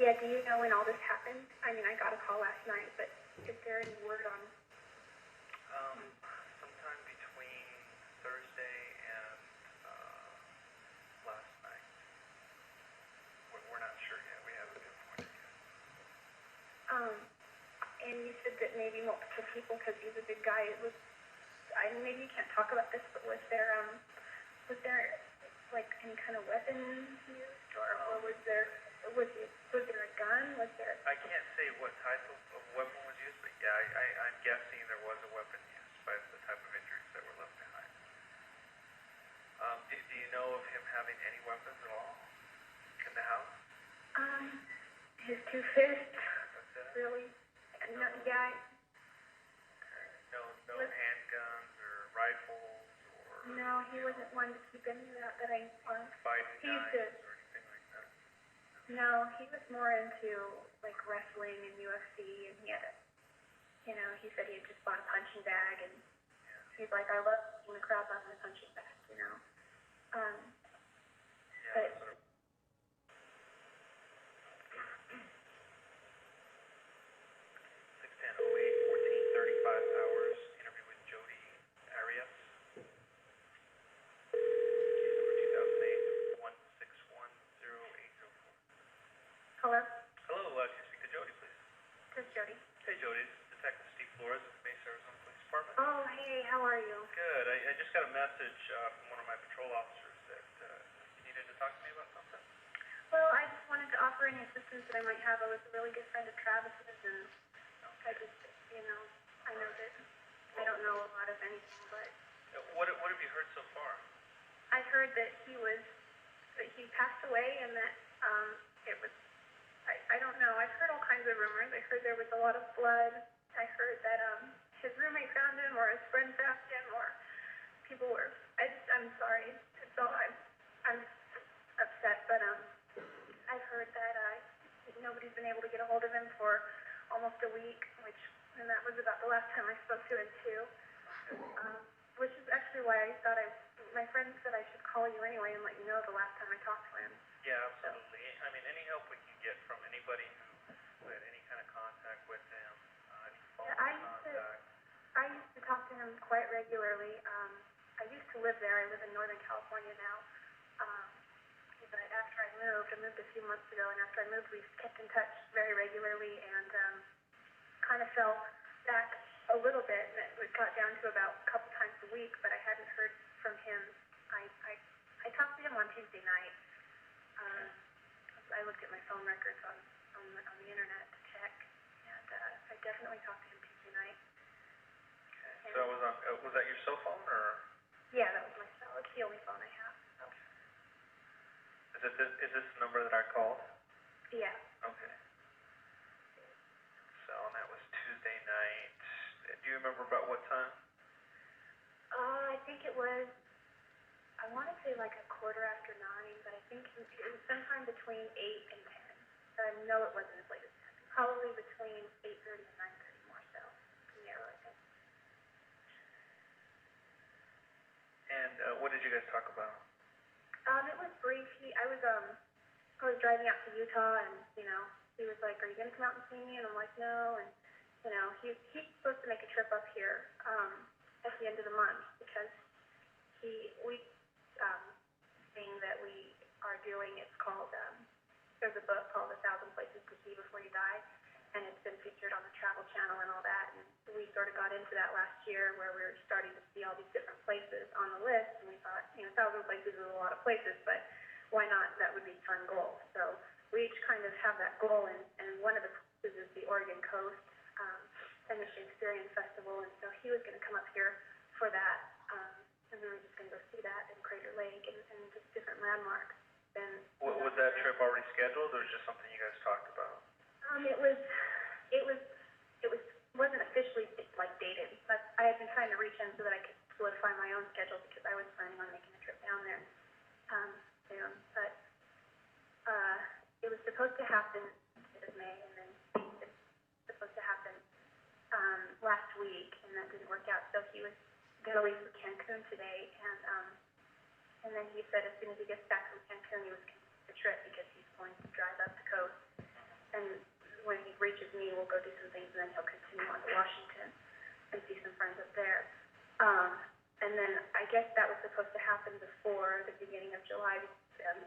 yeah, do you know when all this happened? I mean, I got a call last night, but is there any word on? Sometime between Thursday and last night. We're not sure yet. We haven't pinpointed yet. And you said that maybe multiple people, because he's a big guy. It was, I mean, maybe you can't talk about this, but was there like any kind of weapon used, or was there a gun? Was there? I can't say what type of weapon was used, but yeah, I'm guessing there was a weapon used by the type of injuries that were left behind. Do you know of him having any weapons at all in the house? His two fists. That's it? Really? No, yeah. No handguns or rifles or... No, he wasn't one to keep any of that I... fighting knives or anything like that? No, he was more into, like, wrestling and UFC, and he had a... You know, he said he had just bought a punching bag, and he's like, I love beating the crap out of my punching bag, you know? But... Sort of. 610-08-14-35 hours. Interview with Jodi Arias. Case number 2008-161-0804. Hello? Hello, can you speak to Jodi, please? This is Jodi. Hey, Jodi, this is Detective Flores of the Mesa, Arizona Police Department. Oh, hey, how are you? Good. I just got a message from one of my patrol officers that you needed to talk to me about something. Well, I just wanted to offer any assistance that I might have. I was a really good friend of Travis's, and I just, you know, I know that I don't know a lot of anything, but... What have you heard so far? I heard that he passed away, and that it was... I don't know. I've heard all kinds of rumors. I heard there was a lot of blood. I heard that his roommate found him, or his friend found him, or people were... I'm sorry. It's all... I'm upset, but I've heard that nobody's been able to get a hold of him for almost a week, and that was about the last time I spoke to him too. Which is actually why I thought my friend said I should call you anyway and let you know the last time I talked to him. Yeah, absolutely. I mean, any help we can get from anybody who had any kind of contact with him, any phone contact. I used to talk to him quite regularly. I used to live there. I live in Northern California now. But after I moved a few months ago, and after I moved, we kept in touch very regularly, and kind of fell back a little bit, and it got down to about a couple times a week, but I hadn't heard from him. I talked to him on Tuesday night. I looked at my phone records on the internet to check, and I definitely talked to him Tuesday night. Okay. So was that your cell phone, or? Yeah, that was my cell. It's the only phone I have. So. Is this the number that I called? Yeah. Okay. So, and that was Tuesday night. Do you remember about what time? I think it was, I want to say like 9:15, but I think it was sometime between 8 and 10. No, it wasn't as late as 10. Probably between 8:30 and 9:30 more so. Yeah, I think. And what did you guys talk about? It was brief. I was driving out to Utah, and he was like, "Are you gonna come out and see me?" And I'm like, "No." And he's supposed to make a trip up here at the end of the month because thing that we are doing. It's called there's a book called 1,000 Places to See Before You Die, and it's been featured on the Travel Channel and all that. And we sort of got into that last year where we were starting to see all these different places on the list, and we thought, 1,000 places is a lot of places, but why not? That would be a fun goal. So we each kind of have that goal, and one of the places is the Oregon Coast Mission Experience Festival, and so he was going to come up here for that, and we were just going to go see that in Crater Lake and just different landmarks. And was that trip already scheduled, or was it just something you guys talked about? It wasn't officially like dated, but I had been trying to reach him so that I could solidify my own schedule because I was planning on making a trip down there soon. But it was supposed to happen in May, and then it's supposed to happen last week, and that didn't work out. So he was going to leave for Cancun today, and then he said as soon as he gets back from Cancun, he was going to take the trip because he's going to drive up the coast And then I guess that was supposed to happen before the beginning of July.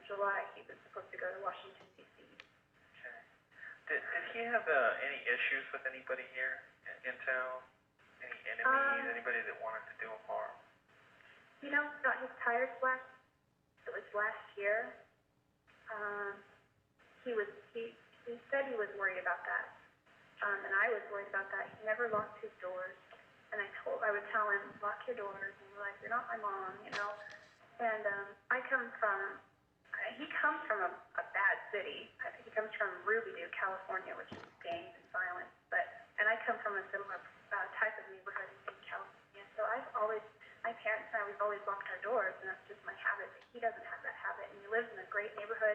July, he was supposed to go to Washington, D.C. Okay. Did he have any issues with anybody here in town? Any enemies? Anybody that wanted to do him harm? You know, got his tires slashed. It was last year. He said he was worried about that. And I was worried about that. He never locked his doors. And I would tell him, lock your doors. And like, you're not my mom, you know. And he comes from a bad city. He comes from Ruby-Doo, California, which is gangs and violence. And I come from a similar type of neighborhood in California. So my parents and I, we've always locked our doors, and that's just my habit. But he doesn't have that habit, and he lives in a great neighborhood,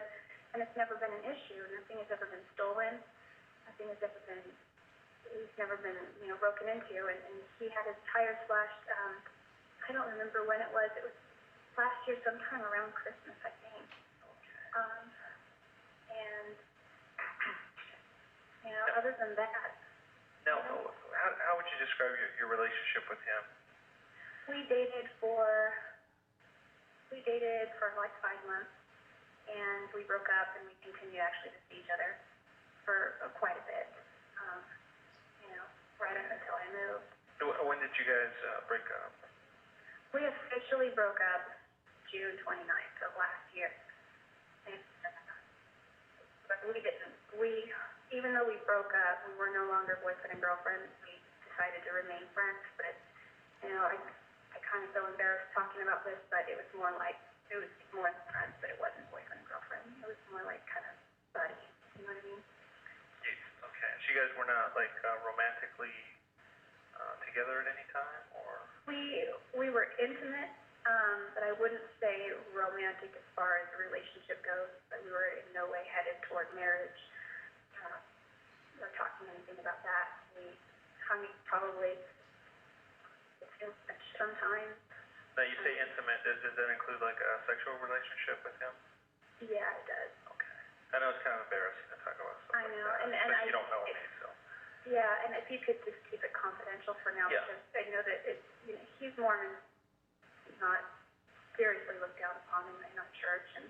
and it's never been an issue. Nothing has ever been stolen. He's never been, broken into, and he had his tires slashed. I don't remember when it was. It was last year, sometime around Christmas, I think. And other than that. Now, how would you describe your relationship with him? We dated for like 5 months, and we broke up, and we continued actually to see each other for quite a bit. Right up until I moved. When did you guys break up? We officially broke up June 29th of last year. But even though we broke up, we were no longer boyfriend and girlfriend. We decided to remain friends, but, I kind of feel embarrassed talking about this, but it was more than friends, but it wasn't boyfriend and girlfriend. It was more like kind of buddies, you know what I mean? Okay, so you guys were not, romantically together at any time, or? We were intimate, but I wouldn't say romantic as far as the relationship goes, but we were in no way headed toward marriage, or talking anything about that. We hung probably sometimes. Now, you say intimate, does that include, a sexual relationship with him? Yeah, it does. Okay. I know it's kind of embarrassing to talk about stuff I know, like that, but you don't know me, so. Yeah, and if you could just keep it confidential for now, yeah. Because I know that he's Mormon, not seriously looked down upon in our church, and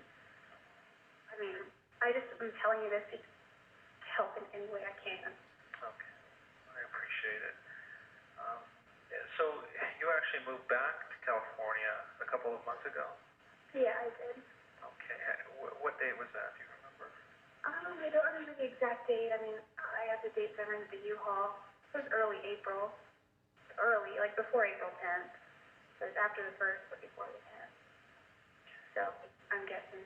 I'm telling you this to help in any way I can. Okay, I appreciate it. So you actually moved back to California a couple of months ago? Yeah, I did. Okay, what date was that? Do you remember? I don't remember the exact date. I have the dates I rented the U-Haul. It was early April. Before April 10th. So it was after the 1st, but before the 10th. So I'm guessing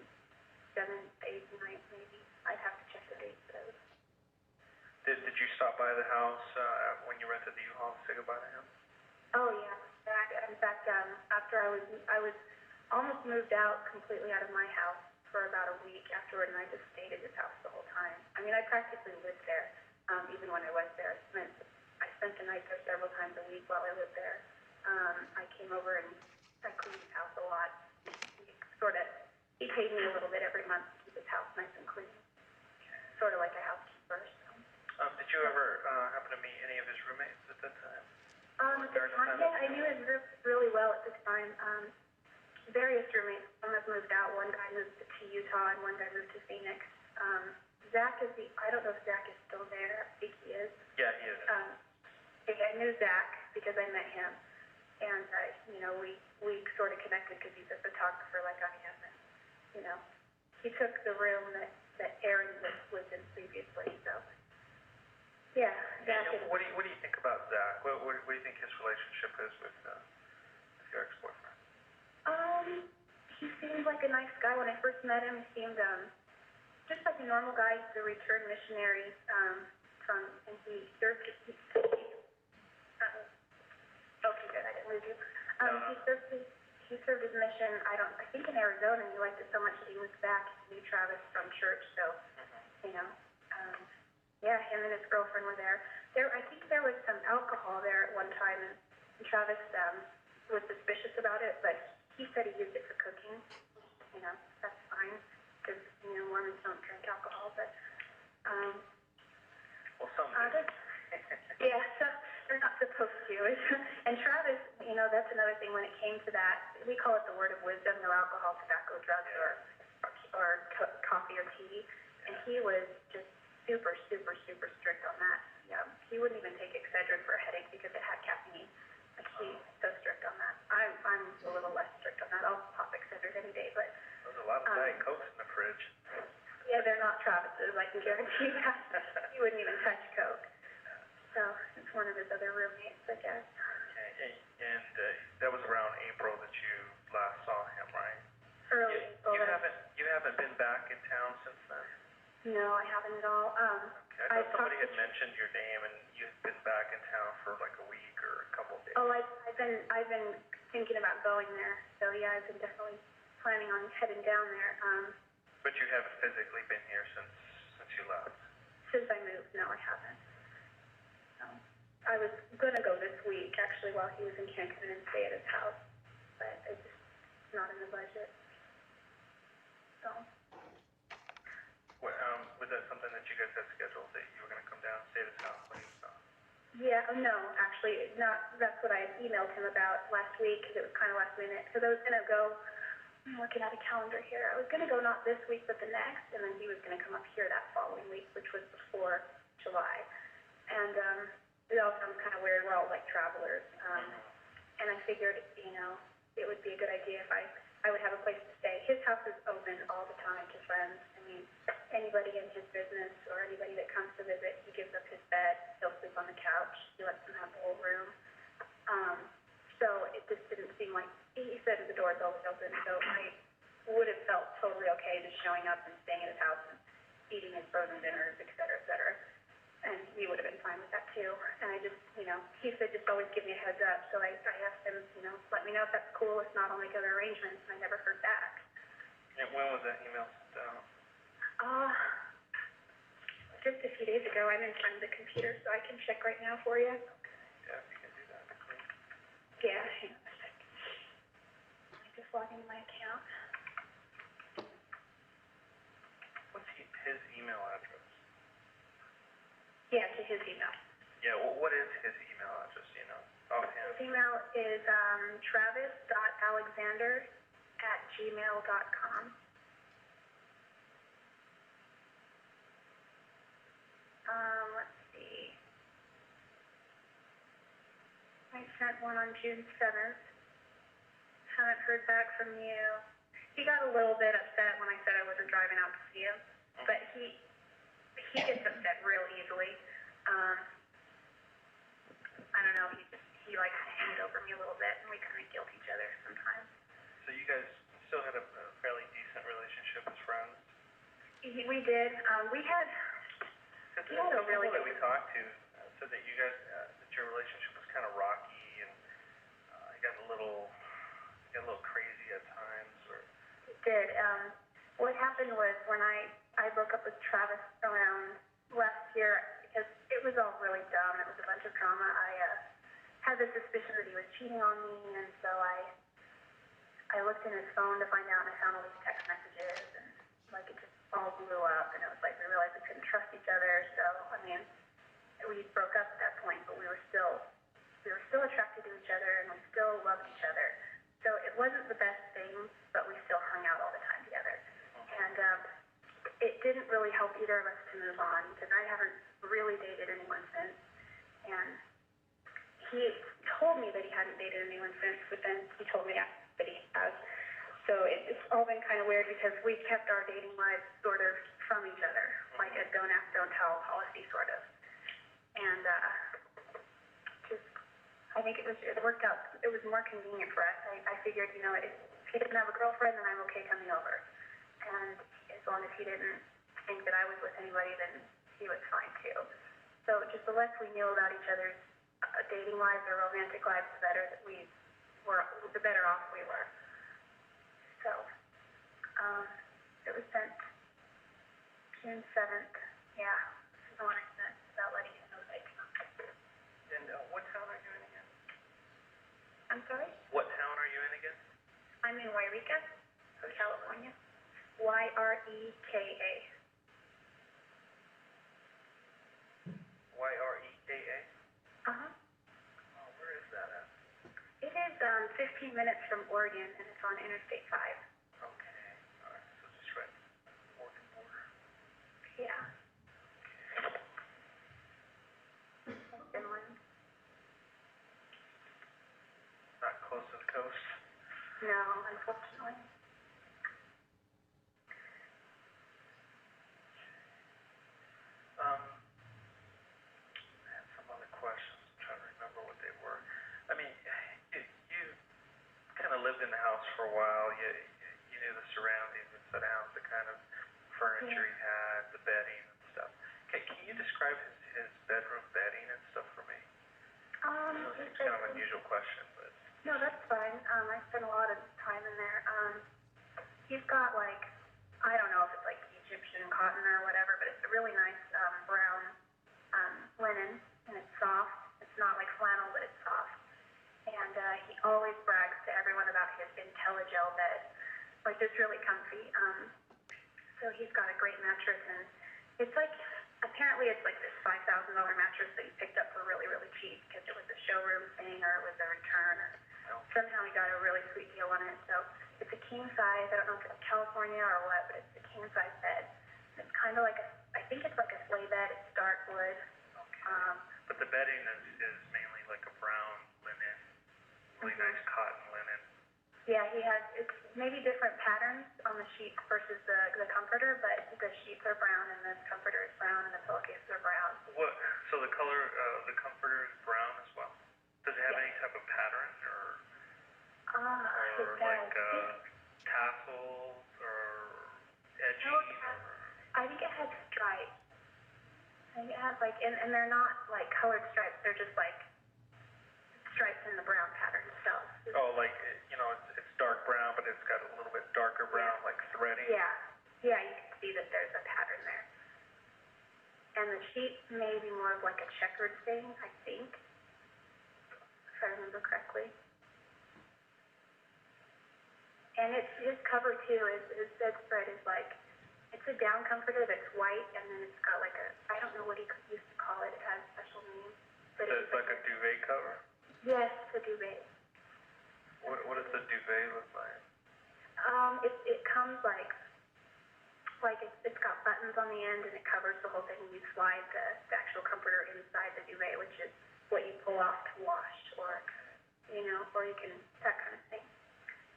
7th, 8th, 9th, maybe. I'd have to check the dates, but Did you stop by the house when you rented the U-Haul to say goodbye to him? Oh, yeah. In fact, after I was almost moved out completely out of my house for about a week afterward, and I just stayed at his house the whole time. I practically lived there, even when I was there. I spent the night there several times a week while I lived there. I came over and I cleaned his house a lot. He paid me a little bit every month to keep his house nice and clean. Sort of like a housekeeper. So. Did you ever happen to meet any of his roommates at that time? I knew his group really well at the time. Various roommates. Some have moved out. One guy moved to Utah, and one guy moved to Phoenix. Zach I don't know if Zach is still there. I think he is. Yeah, he is. I knew Zach because I met him, and we sort of connected because he's a photographer like I am, and he took the room that Aaron was in previously. So yeah, Zach. What do you think about Zach? What do you think his relationship is with your ex-boyfriend? He seemed like a nice guy. When I first met him, he seemed just like a normal guy. He's a returned missionary and he served. Okay, good. I didn't lose you. He served his mission. I think in Arizona. He liked it so much that he moved back. He knew Travis from church, so yeah, him and his girlfriend were there. I think there was some alcohol there at one time, and Travis was suspicious about it, but he said he used it for cooking. That's fine, because, Mormons don't drink alcohol, but, well, some do. Yeah, so they're not supposed to. And Travis, you know, that's another thing when it came to that. We call it the word of wisdom: no alcohol, tobacco, drugs, or coffee or tea. And he was just super, super, super strict on that. Yeah, he wouldn't even take Excedrin for a headache because it had caffeine. Like he's so strict on that. I'm a little less strict on that. I'll pop Excedrin any day, but There's a lot of Diet Cokes in the fridge. yeah, they're not Travis's. I can guarantee that. He wouldn't even touch Coke. So it's one of his other roommates, I guess. Okay, and that was around April that you last saw him, right? Early April. You haven't been back in town since then? No, I haven't at all. Okay, I thought somebody had mentioned your name and you've been back in town for like a week or a couple of days. Oh, I've been thinking about going there. So yeah, I've been definitely planning on heading down there. But you haven't physically been here since you left? Since I moved, no, I haven't. No. I was gonna go this week actually while he was in Cancun and stay at his house, but it's just not in the budget. So. Was that something that you guys had scheduled, that you were going to come down and stay at his house when he was gone? Yeah, no, actually, not. That's what I emailed him about last week because it was kind of last minute. Because I was going to go, I'm looking at a calendar here. I was going to go not this week but the next, and then he was going to come up here that following week, which was before July. And it all sounds kind of weird. We're all like travelers. And I figured, you know, it would be a good idea if I would have a place to stay. His house is open all the time to friends. I mean, anybody in his business or anybody that comes to visit, he gives up his bed. He'll sleep on the couch. He lets them have the whole room. So it just didn't seem like, he said the door's always open, so I would have felt totally okay just showing up and staying at his house and eating his frozen dinners, et cetera, et cetera. And he would have been fine with that too. And I just, you know, he said just always give me a heads up. So I asked him, you know, let me know if that's cool. If not, I'll make other arrangements. And I never heard back. And when was that email sent out? Just a few days ago. I'm in front of the computer, so I can check right now for you. Yeah, if you can do that, please. Yeah, hang on a second. I just log into my account. What's his email address? Yeah, to his email. Yeah, well, what is his email address, do you know? Offhand. His email is travis.alexander@gmail.com. Let's see. I sent one on June 7th. Haven't heard back from you. He got a little bit upset when I said I wasn't driving out to see him, but he gets upset real easily. I don't know, he likes to hand over me a little bit, and we kind of guilt each other sometimes. So you guys still had a fairly decent relationship as friends? We did. We had a really good... People that we talked to said that you guys, that your relationship was kind of rocky, and it got a little crazy at times, or... It did. What happened was when I broke up with Travis around last year, because it was all really dumb. It was a bunch of drama. I had the suspicion that he was cheating on me, and so I looked in his phone to find out, and I found all these text messages, and like it just all blew up, and it was like we realized we couldn't trust each other. So I mean, we broke up at that point, but we were still attracted to each other, and we still loved each other. So it wasn't the best thing, but we still hung out all the time together, and it didn't really help either of us to move on, because I haven't really dated anyone since, and he told me that he hadn't dated anyone since, but then he told me that he has. So it's all been kind of weird, because we kept our dating lives sort of from each other, like a don't ask, don't tell policy sort of. And I think it worked out. It was more convenient for us. I figured, you know, if he didn't have a girlfriend, then I'm okay coming over. And as long as he didn't think that I was with anybody, then he was fine too. So just the less we knew about each other's dating lives or romantic lives, the better the better off we were. So it was sent June 7th. Yeah, this is the one I sent about letting him know that I came. And what town are you in again? I'm sorry? What town are you in again? I'm in Yreka, California. Yreka. Yreka? Uh-huh. Oh, where is that at? It 15 minutes from Oregon, and it's on Interstate 5. Okay. All right. So just right. Oregon border. Yeah. Inland. Not close to the coast. No, unfortunately. I had some other questions. I'm trying to remember what they were. I mean, you kind of lived in the house for a while. You knew the surroundings and the house, the kind of furniture he had, the bedding and stuff. Can you describe his bedroom bedding and stuff for me? It's kind of an unusual question, but... No, that's fine. I spent a lot of time in there. He's got like, I don't know if it's like Egyptian cotton or whatever, but it's a really nice brown linen, and it's soft. It's not like flannel, but it's soft. And he always brags to everyone about his IntelliGel bed, like it's really comfy. So he's got a great mattress, and it's like, apparently it's like this $5,000 mattress that he picked up for really, really cheap because it was a showroom thing or it was a return, or somehow he got a really sweet deal on it. So it's a king size. I don't know if it's California or what, but it's a king size bed. It's kind of like I think it's like a sleigh bed. It's dark wood. But the bedding is mainly like a brown linen, really nice cotton linen. Yeah, he has, it's maybe different patterns on the sheets versus the comforter, but the sheets are brown and the comforter is brown and the pillowcases are brown. What? So the color of the comforter is brown as well? Does it have any type of pattern or like tassels or edging? No, I think it has stripes. I think it has like, and they're not like colored stripes, they're just like stripes in the brown pattern itself. Oh, like, it's dark brown, but it's got a little bit darker brown, like threading? Yeah, you can see that there's a pattern there. And the sheet may be more of like a checkered thing, I think, if I remember correctly. And his cover too, his bedspread is like, it's a down comforter that's white, and then it's got like I don't know what he used to call it, it has a special name. But so it's like a duvet cover? Yes, it's a duvet. What does the duvet look like? It comes like it's got buttons on the end, and it covers the whole thing, and you slide the actual comforter inside the duvet, which is what you pull off to wash, or you can, that kind of thing.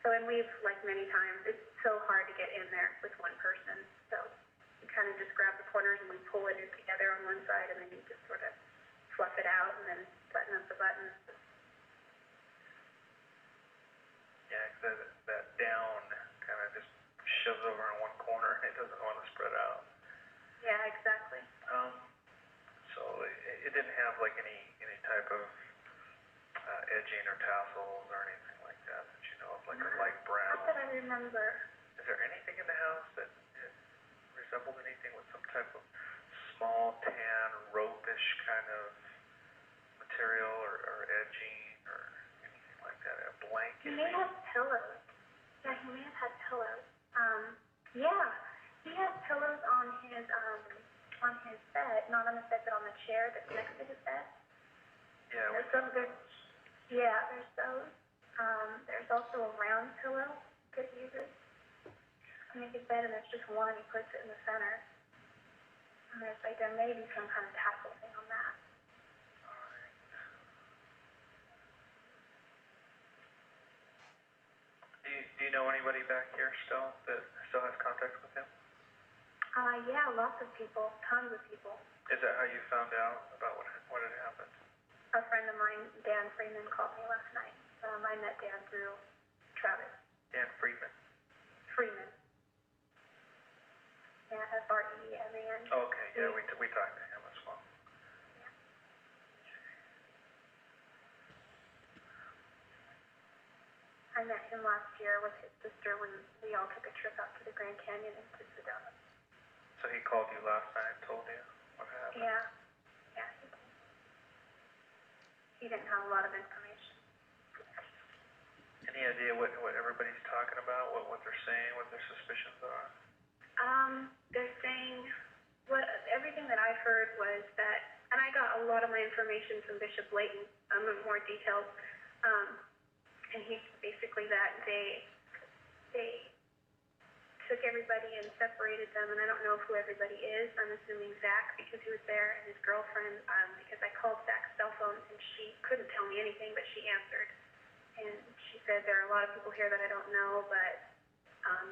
So, and we've, like many times, it's so hard to get in there with one person, so you kind of just grab the corners and we pull it in together on one side, and then you just sort of fluff it out and then button up the buttons. Yeah, because that down kind of just shoves over in one corner and it doesn't want to spread out. Yeah, exactly. So it didn't have like any type of edging or tassels or anything like that you know of, like a light brown. Not that I remember. Is there anything in the house that resembled anything with some type of small tan, rope-ish kind of material or edging or anything like that? A blanket? He may have pillows. Yeah, he may have had pillows. Yeah, he has pillows on his bed, not on the bed, but on the chair that's next to his bed. Yeah, there's those. There's also a round pillow that he uses to make his bed, and there's just one, he puts it in the center. And there may be some kind of tassel thing on that. Do you know anybody back here that still has contact with him? Yeah, lots of people, tons of people. Is that how you found out about what had happened? A friend of mine, Dan Freeman, called me last night. I met Dan through Travis. Dan Freeman? Freeman. Yeah, Freeman. Okay, yeah, we talked to him as well. I met him last year with his sister when we all took a trip out to the Grand Canyon and to Sedona. So he called you last night and told you what happened? Yeah, he did. He didn't have a lot of information. Any idea what everybody's talking about, what they're saying, what their suspicions are? They're saying, everything that I've heard was that, and I got a lot of my information from Bishop Layton, more details, and he's basically that. They took everybody and separated them, and I don't know who everybody is. I'm assuming Zach, because he was there, and his girlfriend, because I called Zach's cell phone, and she couldn't tell me anything, but she answered. And she said, there are a lot of people here that I don't know, but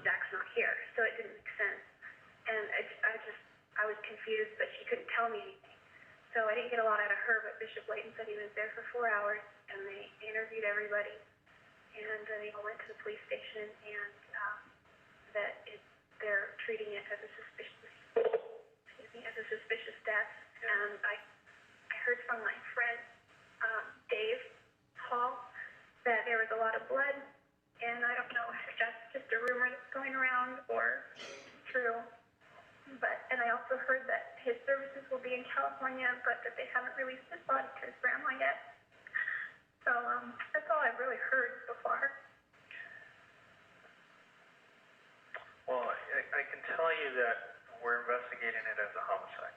Zach's not here. So it didn't make sense. And I was confused, but she couldn't tell me anything. So I didn't get a lot out of her, but Bishop Layton said he was there for 4 hours, and they interviewed everybody. And they all went to the police station, and they're treating it as a suspicious death. And I heard from my friend, Dave Hall, that there was a lot of blood, and I don't know if that's just a rumor that's going around or true. And I also heard that his services will be in California, but that they haven't released his body to his grandma yet. So that's all I've really heard so far. Well, I can tell you that we're investigating it as a homicide.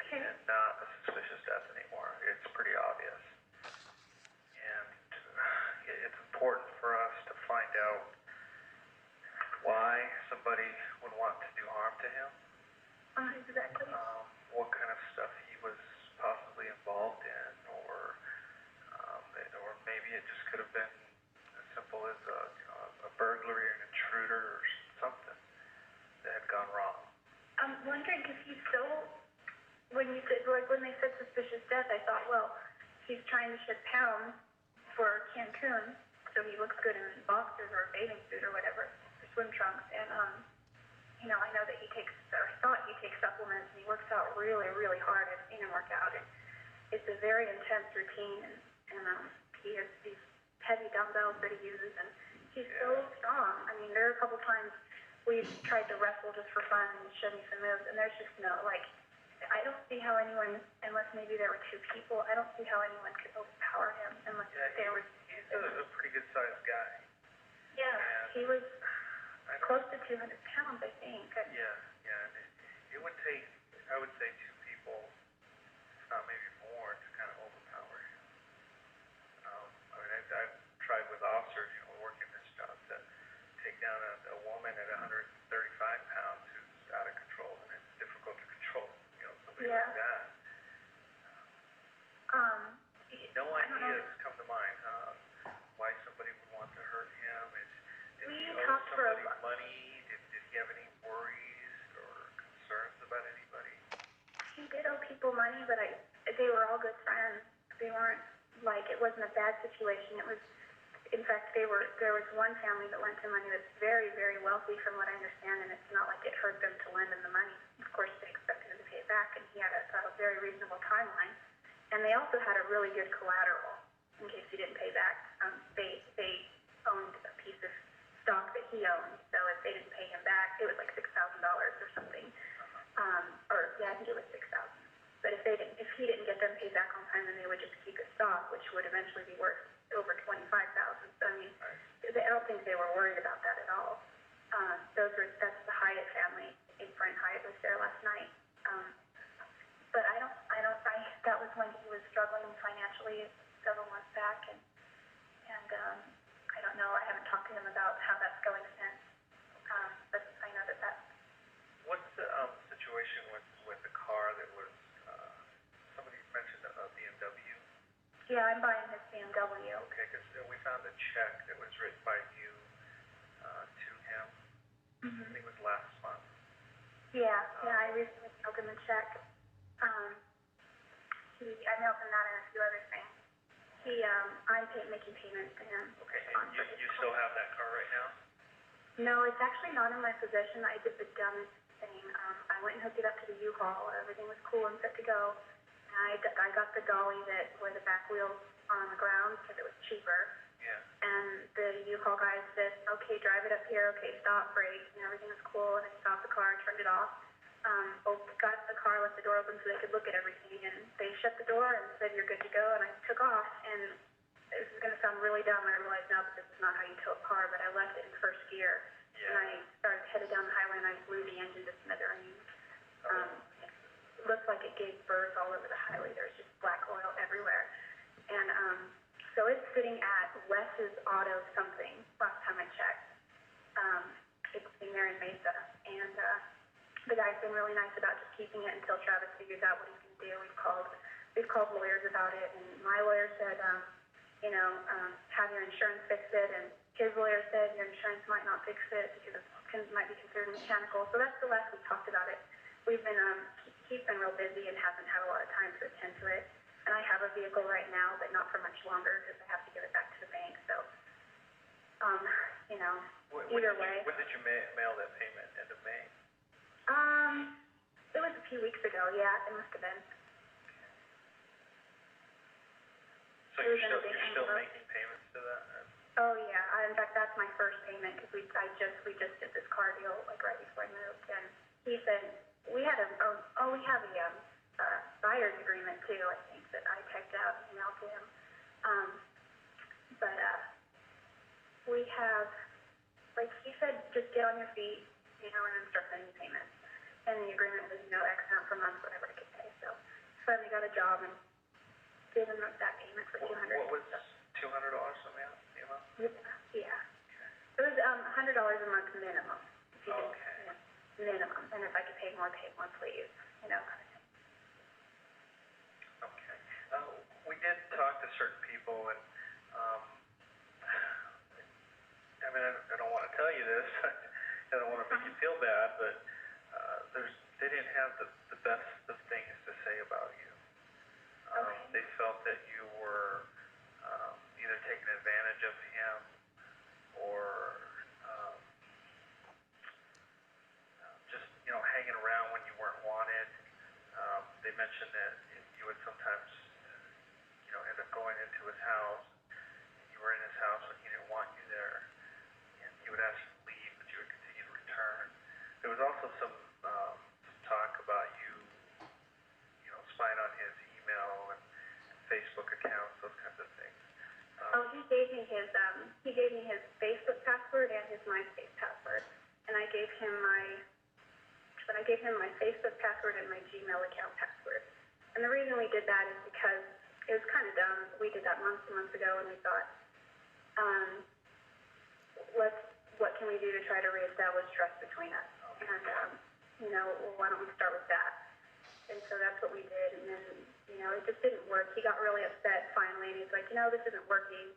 Okay. And not a suspicious death anymore. It's pretty obvious. And it's important for us to find out why somebody would want to do harm to him. Exactly. What kind of stuff he was possibly involved in, or maybe it just could have been as simple as a burglary or an intruder or something that had gone wrong. I'm wondering if he's when they said suspicious death, I thought, well, he's trying to shed pounds for Cancun, so he looks good in boxers or a bathing suit or whatever, or swim trunks. And I know that he takes supplements, and he works out really, really hard. I've seen him work out. It's a very intense routine, and he has these heavy dumbbells that he uses, and he's so strong. I mean, there are a couple times we've tried to wrestle just for fun and show me some moves, and there's just no, I don't see how anyone, unless maybe there were two people, I don't see how anyone could overpower him unless there was... He's a pretty good-sized guy. Yeah, he was close to 200 pounds, I think. Yeah. It would take, I would say, two people, if not maybe more, to kind of overpower him. I've tried with officers, working this job, to take down a woman at 135 pounds who's out of control, and it's difficult to control, somebody like that. No ideas come to mind, why somebody would want to hurt him. Did he owe somebody money? Did he have any worries or concerns about anybody? He did owe people money, but they were all good friends. They weren't, it wasn't a bad situation. It was, in fact, there was one family that lent him money that's very, very wealthy from what I understand, and it's not like it hurt them to lend him the money. Of course, they expected him to pay it back, and he had a very reasonable timeline. And they also had a really good collateral in case he didn't pay back. They owned a piece of stock that he owned, so if they didn't pay him back, it was like $6,000 or something. I think it was $6,000. But if he didn't get them paid back on time, then they would just keep his stock, which would eventually be worth over $25,000. So I mean, I don't think they were worried about that at all. That's the Hyatt family. Brent Hyatt was there last night. But that was when he was struggling financially several months back, and I don't know. I haven't talked to him about how that's going since. But I know that. What's the situation with the car that was? Somebody mentioned a BMW. Yeah, I'm buying his BMW. Okay, because we found a check that was written by you to him. Mm-hmm. I think it was last month. Yeah, I recently mailed him a check. I mailed him that and a few other things. I'm making payments to him. Okay, and you still have that car right now? No, it's actually not in my possession. I did the dumbest thing. I went and hooked it up to the U-Haul. Everything was cool and set to go. And I got the dolly where the back wheels are on the ground because it was cheaper. Yeah. And the U-Haul guy said, okay, drive it up here. Okay, stop, brake. And everything was cool. And I stopped the car, turned it off. Got in the car, left the door open so they could look at everything, and they shut the door and said, you're good to go, and I took off, and this is going to sound really dumb, I realize now that this is not how you tow a car, but I left it in first gear, and I headed down the highway, and I blew the engine to smithereens. It looked like it gave birth all over the highway. There was just black oil everywhere, and So it's sitting at Wes's Auto something, last time I checked. It's sitting there in Mesa, and the guy's been really nice about just keeping it until Travis figures out what he can do. We've called lawyers about it, and my lawyer said, have your insurance fix it, and his lawyer said your insurance might not fix it because it might be considered mechanical. So that's the last we talked about it. We've been, he's been real busy and hasn't had a lot of time to attend to it. And I have a vehicle right now, but not for much longer because I have to give it back to the bank. So, either way. When did you mail that payment? End of May? It was a few weeks ago. Yeah, it must have been. So you're still making payments to that? Oh yeah. In fact, that's my first payment because we just did this car deal like right before I moved, and he said we have a buyer's agreement too. I think that I typed out and emailed to him. But we have, like he said, just get on your feet, and then start sending payments. And the agreement was X amount per month, whatever I could pay. So finally got a job and gave him that payment for $200. What was $200 a month? Yeah. It was $100 a month minimum. Okay. Minimum. And if I could pay more, please. Kind of thing. Okay. We did talk to certain people, and I don't want to tell you this. I don't want to make you feel bad, but they didn't have the best of things to say about you. Okay. They felt that you were either taking advantage of him or just hanging around when you weren't wanted. They mentioned that you would sometimes end up going into his house. You were in his house when he didn't want you there, and he would ask you to leave, but you would continue to return. There was also some talk about you spying on his email and Facebook accounts, those kinds of things. He gave me his Facebook password and his MySpace password, and I gave him my Facebook password and my Gmail account password. And the reason we did that is because it was kind of dumb. We did that months and months ago, and we thought, what can we do to try to reestablish trust between us? And why don't we start with that? And so that's what we did, and then, it just didn't work. He got really upset finally, and he's like, this isn't working.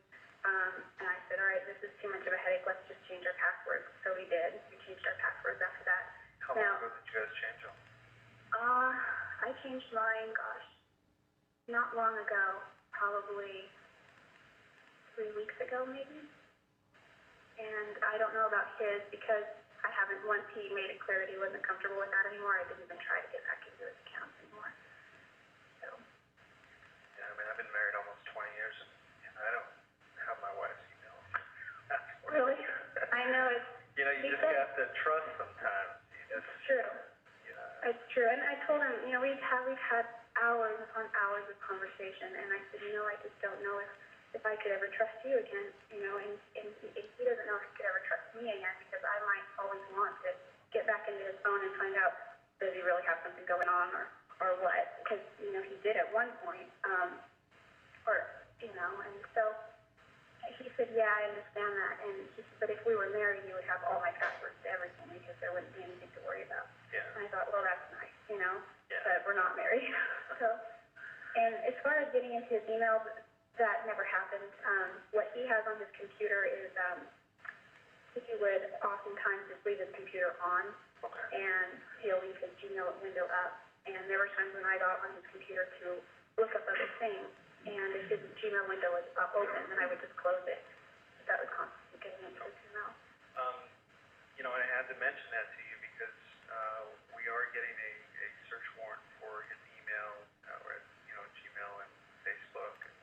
And I said, all right, this is too much of a headache. Let's just change our passwords. So we did. We changed our passwords after that. How long ago did you guys change them? I changed mine, not long ago, probably 3 weeks ago, maybe. And I don't know about his because once he made it clear that he wasn't comfortable with that anymore, I didn't even try to get back into his accounts anymore. So. Yeah, I've been married almost 20 years, and I don't have my wife's email. Really? I know it's. You just have to trust sometimes. It's true. It's true. And I told him, we've had hours upon hours of conversation, and I said, I just don't know if I could ever trust you again, and he doesn't know if he could ever trust me again because I might always want to get back into his phone and find out, does he really have something going on or what? Because, he did at one point, and so he said, yeah, I understand that, and he said, but if we were married, you would have all my passwords to everything because there wouldn't be anything to worry about. Yeah. And I thought, well, that's nice, Yeah. but we're not married. So, and as far as getting into his emails, that never happened. What he has on his computer is he would oftentimes just leave his computer on, and he'll leave his Gmail window up. And there were times when I got on his computer to look up other things, and if his Gmail window was open, then I would just close it. That was constantly getting into his email. I had to mention that to you because we are getting a search warrant for his email, Gmail and Facebook and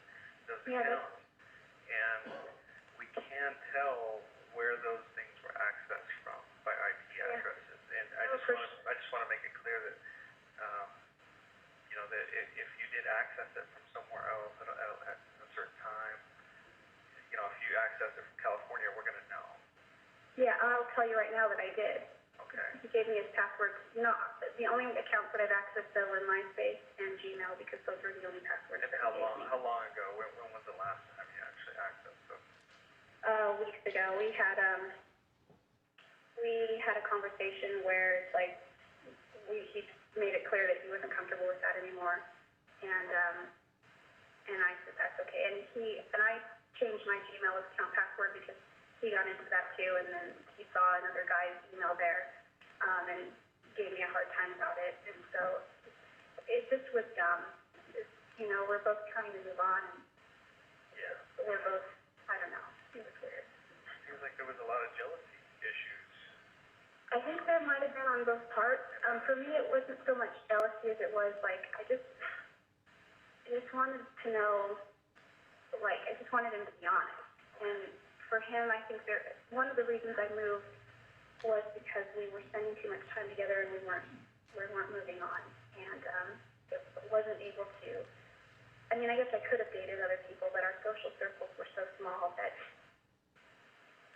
those accounts. And we can't tell where those things were accessed from by IP addresses. And I just want to make it clear that that if you did access it from somewhere else at a certain time, if you access it from California, we're going to know. Yeah, I'll tell you right now that I did. Okay. He gave me his passwords. No, the only accounts that I've accessed though were MySpace and Gmail because those were the only passwords. And how long ago? When was the last time you accessed? weeks ago. We had a conversation where it's like he made it clear that he wasn't comfortable with that anymore, and I said that's okay. And I changed my Gmail account password because he got into that too, and then he saw another guy's email there, and gave me a hard time about it, and so it just was dumb. We're both trying to move on, and we're both, I don't know, it was weird. Seems like there was a lot of jealousy issues. I think there might have been on both parts. For me, it wasn't so much jealousy as it was like I just wanted to know, I just wanted him to be honest. And for him, I think one of the reasons I moved was because we were spending too much time together and we weren't moving on, and it wasn't able to. I mean, I guess I could have dated other people, but our social circles were so small that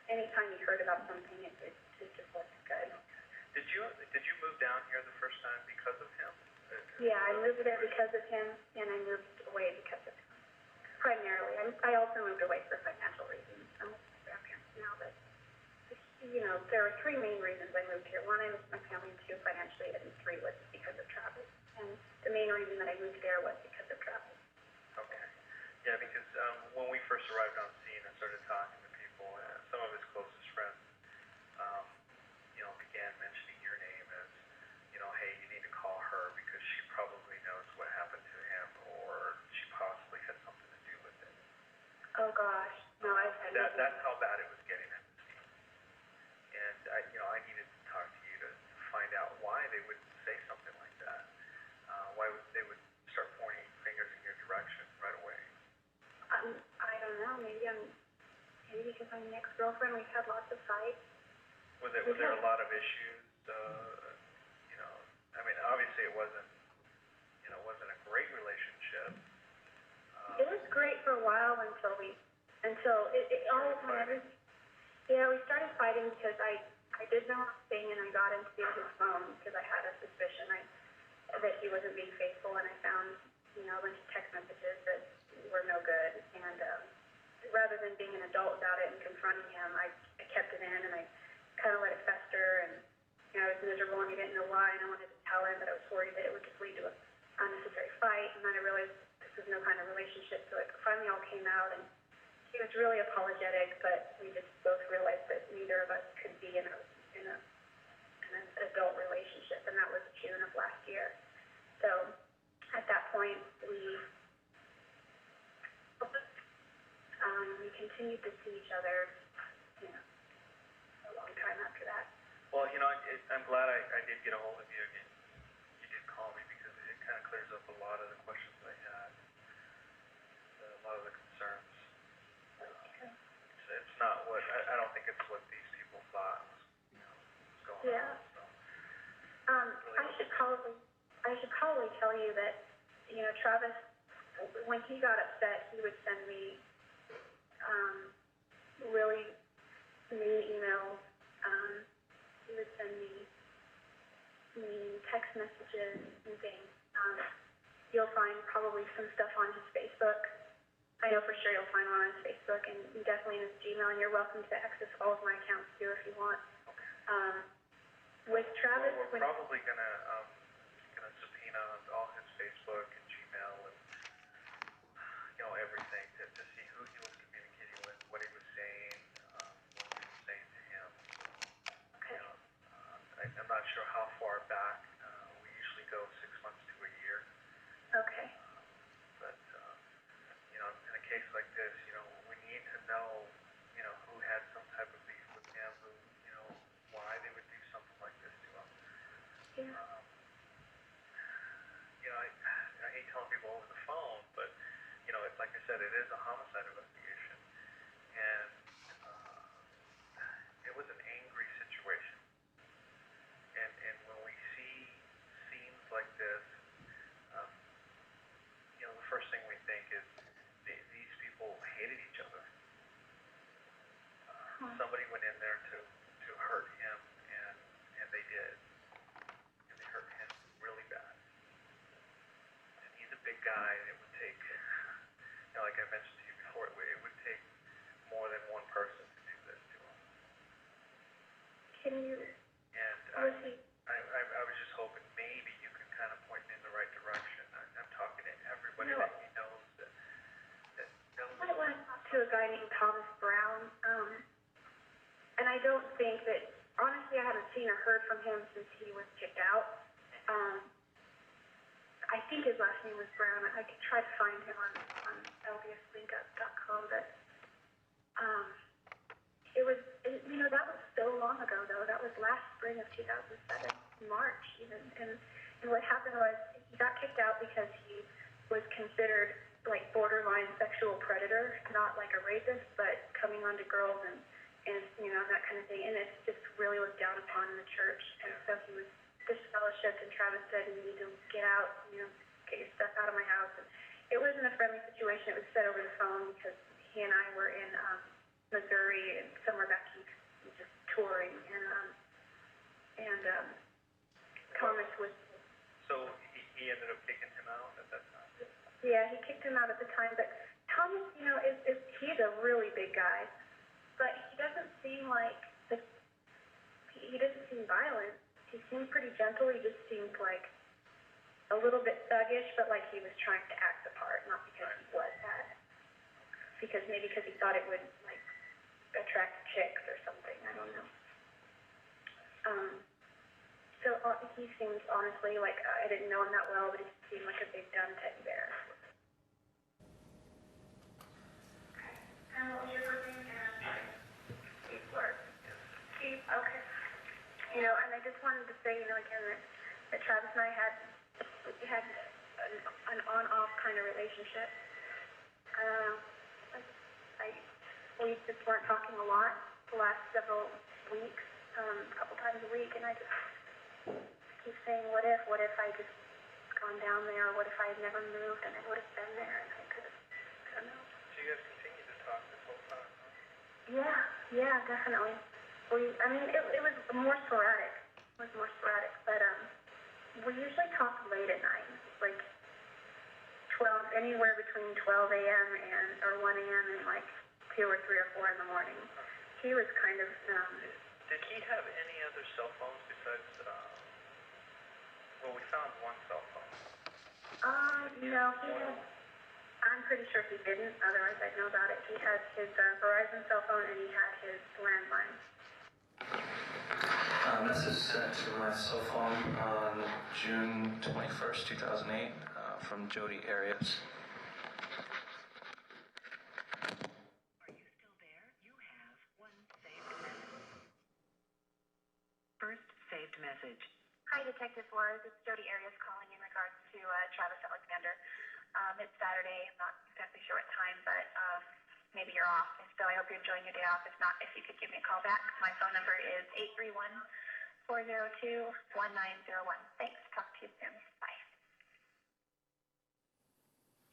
anytime you heard about something, it just wasn't good. Did you move down here the first time because of him? Yeah, I moved there because of him, and I moved away because of him. Primarily, I also moved away for financial reasons. I'm with my grandparents now, but there were three main reasons I moved here. One, I missed my family, two, financially, and three was because of travel. And the main reason that I moved there was because of travel. Okay. Yeah, because when we first arrived on scene and started talking to people, some of his closest friends, began mentioning your name as, hey, you need to call her because she probably knows what happened to him, or she possibly had something to do with it. Oh gosh, no, that's how bad it was getting at the scene. And I needed to talk to you to find out why they would say something like that. Why they would start pointing fingers in your direction right away. I don't know. Maybe because I'm an ex-girlfriend. We've had lots of fights. Was there a lot of issues? I mean, obviously it wasn't a great relationship. It was great for a while until we started fighting because I did the wrong thing and I got into his phone because I had a suspicion that he wasn't being faithful, and I found a bunch of text messages that were no good, and rather than being an adult about it and confronting him, I kept it in and I kind of let it fester, and I was miserable and I didn't know why, and I wanted to tell him, but I was worried that it would just lead to an unnecessary fight, and then I realized this was no kind of relationship, so it finally all came out, and he was really apologetic, but we just both realized that neither of us could be in an adult relationship, and that was June of last year. So at that point, we continued to see each other, a long time after that. Well, I'm glad I did get a hold of you again. You did call me because it kind of clears up a lot of the questions I had, a lot of the concerns. It's not what I don't think it's what these people thought was going on. So, I should probably tell you that Travis, when he got upset, he would send me really mean emails. He would send me mean text messages and things. You'll find probably some stuff on his Facebook. I know for sure you'll find one on his Facebook, and definitely in his Gmail, and you're welcome to access all of my accounts too if you want. With Travis, we're probably gonna subpoena all his Facebook and Gmail and everything to see who he was communicating with, what he was saying, what he was saying to him. Okay. I'm not sure how far back. We usually go 6 months to a year. Okay. But in a case like this, we need to know, who had some type of beef with him, why they would do something like this to him. Yeah. I hate telling people over the phone, but it's like I said, it is a homicide investigation, and it was an angry situation. And when we see scenes like this, the first thing we think is these people hated each other. Somebody went in there to hurt him, and they did. And they hurt him really bad. And he's a big guy, and it would take, like I mentioned to you before, it named Thomas Brown. And I don't think that, honestly, I haven't seen or heard from him since he was kicked out. I think his last name was Brown. I could try to find him on ldslinkup.com, but that was so long ago, though. That was last spring of 2007, March even. And what happened was he got kicked out because he was considered like borderline sexual predator, not like a rapist, but coming onto girls and that kind of thing. And it just really was down upon in the church. And so he was disfellowshipped, and Travis said, "You need to get out, get your stuff out of my house." And it wasn't a friendly situation. It was said over the phone because he and I were in Missouri and somewhere back east, just touring, and Thomas was. So he ended up kicking him out at that time. Yeah, he kicked him out at the time, but Thomas, he's a really big guy, but he doesn't seem like he doesn't seem violent. He seemed pretty gentle. He just seemed like a little bit thuggish, but like he was trying to act the part, not because he was that. Because he thought it would like attract chicks or something. I don't know. So he seems honestly like I didn't know him that well, but he seemed like a big dumb teddy bear. Okay. And what was your first name again? Steve Flores. Steve. Okay. And I just wanted to say, again, that Travis and I had an on-off kind of relationship. We just weren't talking a lot the last several weeks, a couple times a week, and I just keep saying, what if I just gone down there, or what if I had never moved and I would have been there, and I could have, I don't know. So you guys continued to talk this whole time, huh? Yeah, definitely. It was more sporadic. But we usually talk late at night, like 12, anywhere between 12 a.m. or 1 a.m. and like 2 or 3 or 4 in the morning. He was kind of. Did he have any other cell phones besides? We found one cell phone. No, he had. I'm pretty sure he didn't. Otherwise, I'd know about it. He had his Verizon cell phone and he had his landline. Message sent to my cell phone on June 21st, 2008, from Jodi Arias. Are you still there? You have one saved message. First saved message. Hi, Detective Flores. It's Jodi Arias calling in regards to Travis Alexander. It's Saturday. I'm not exactly sure what time, but maybe you're off. So I hope you're enjoying your day off. If not, if you could give me a call back. My phone number is 831-402-1901. Thanks. Talk to you soon. Bye.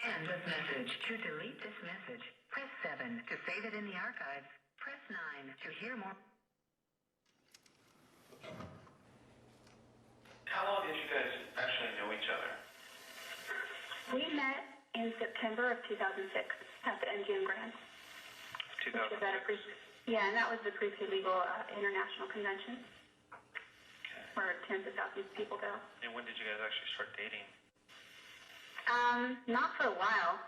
End of message. To delete this message, press 7. To save it in the archives, press 9. To hear more. How long did you guys actually know each other? We met in September of 2006 at the MGM Grand. 2006. And that was the Prepaid Legal International Convention, where tens of thousands of people go. And when did you guys actually start dating? Not for a while.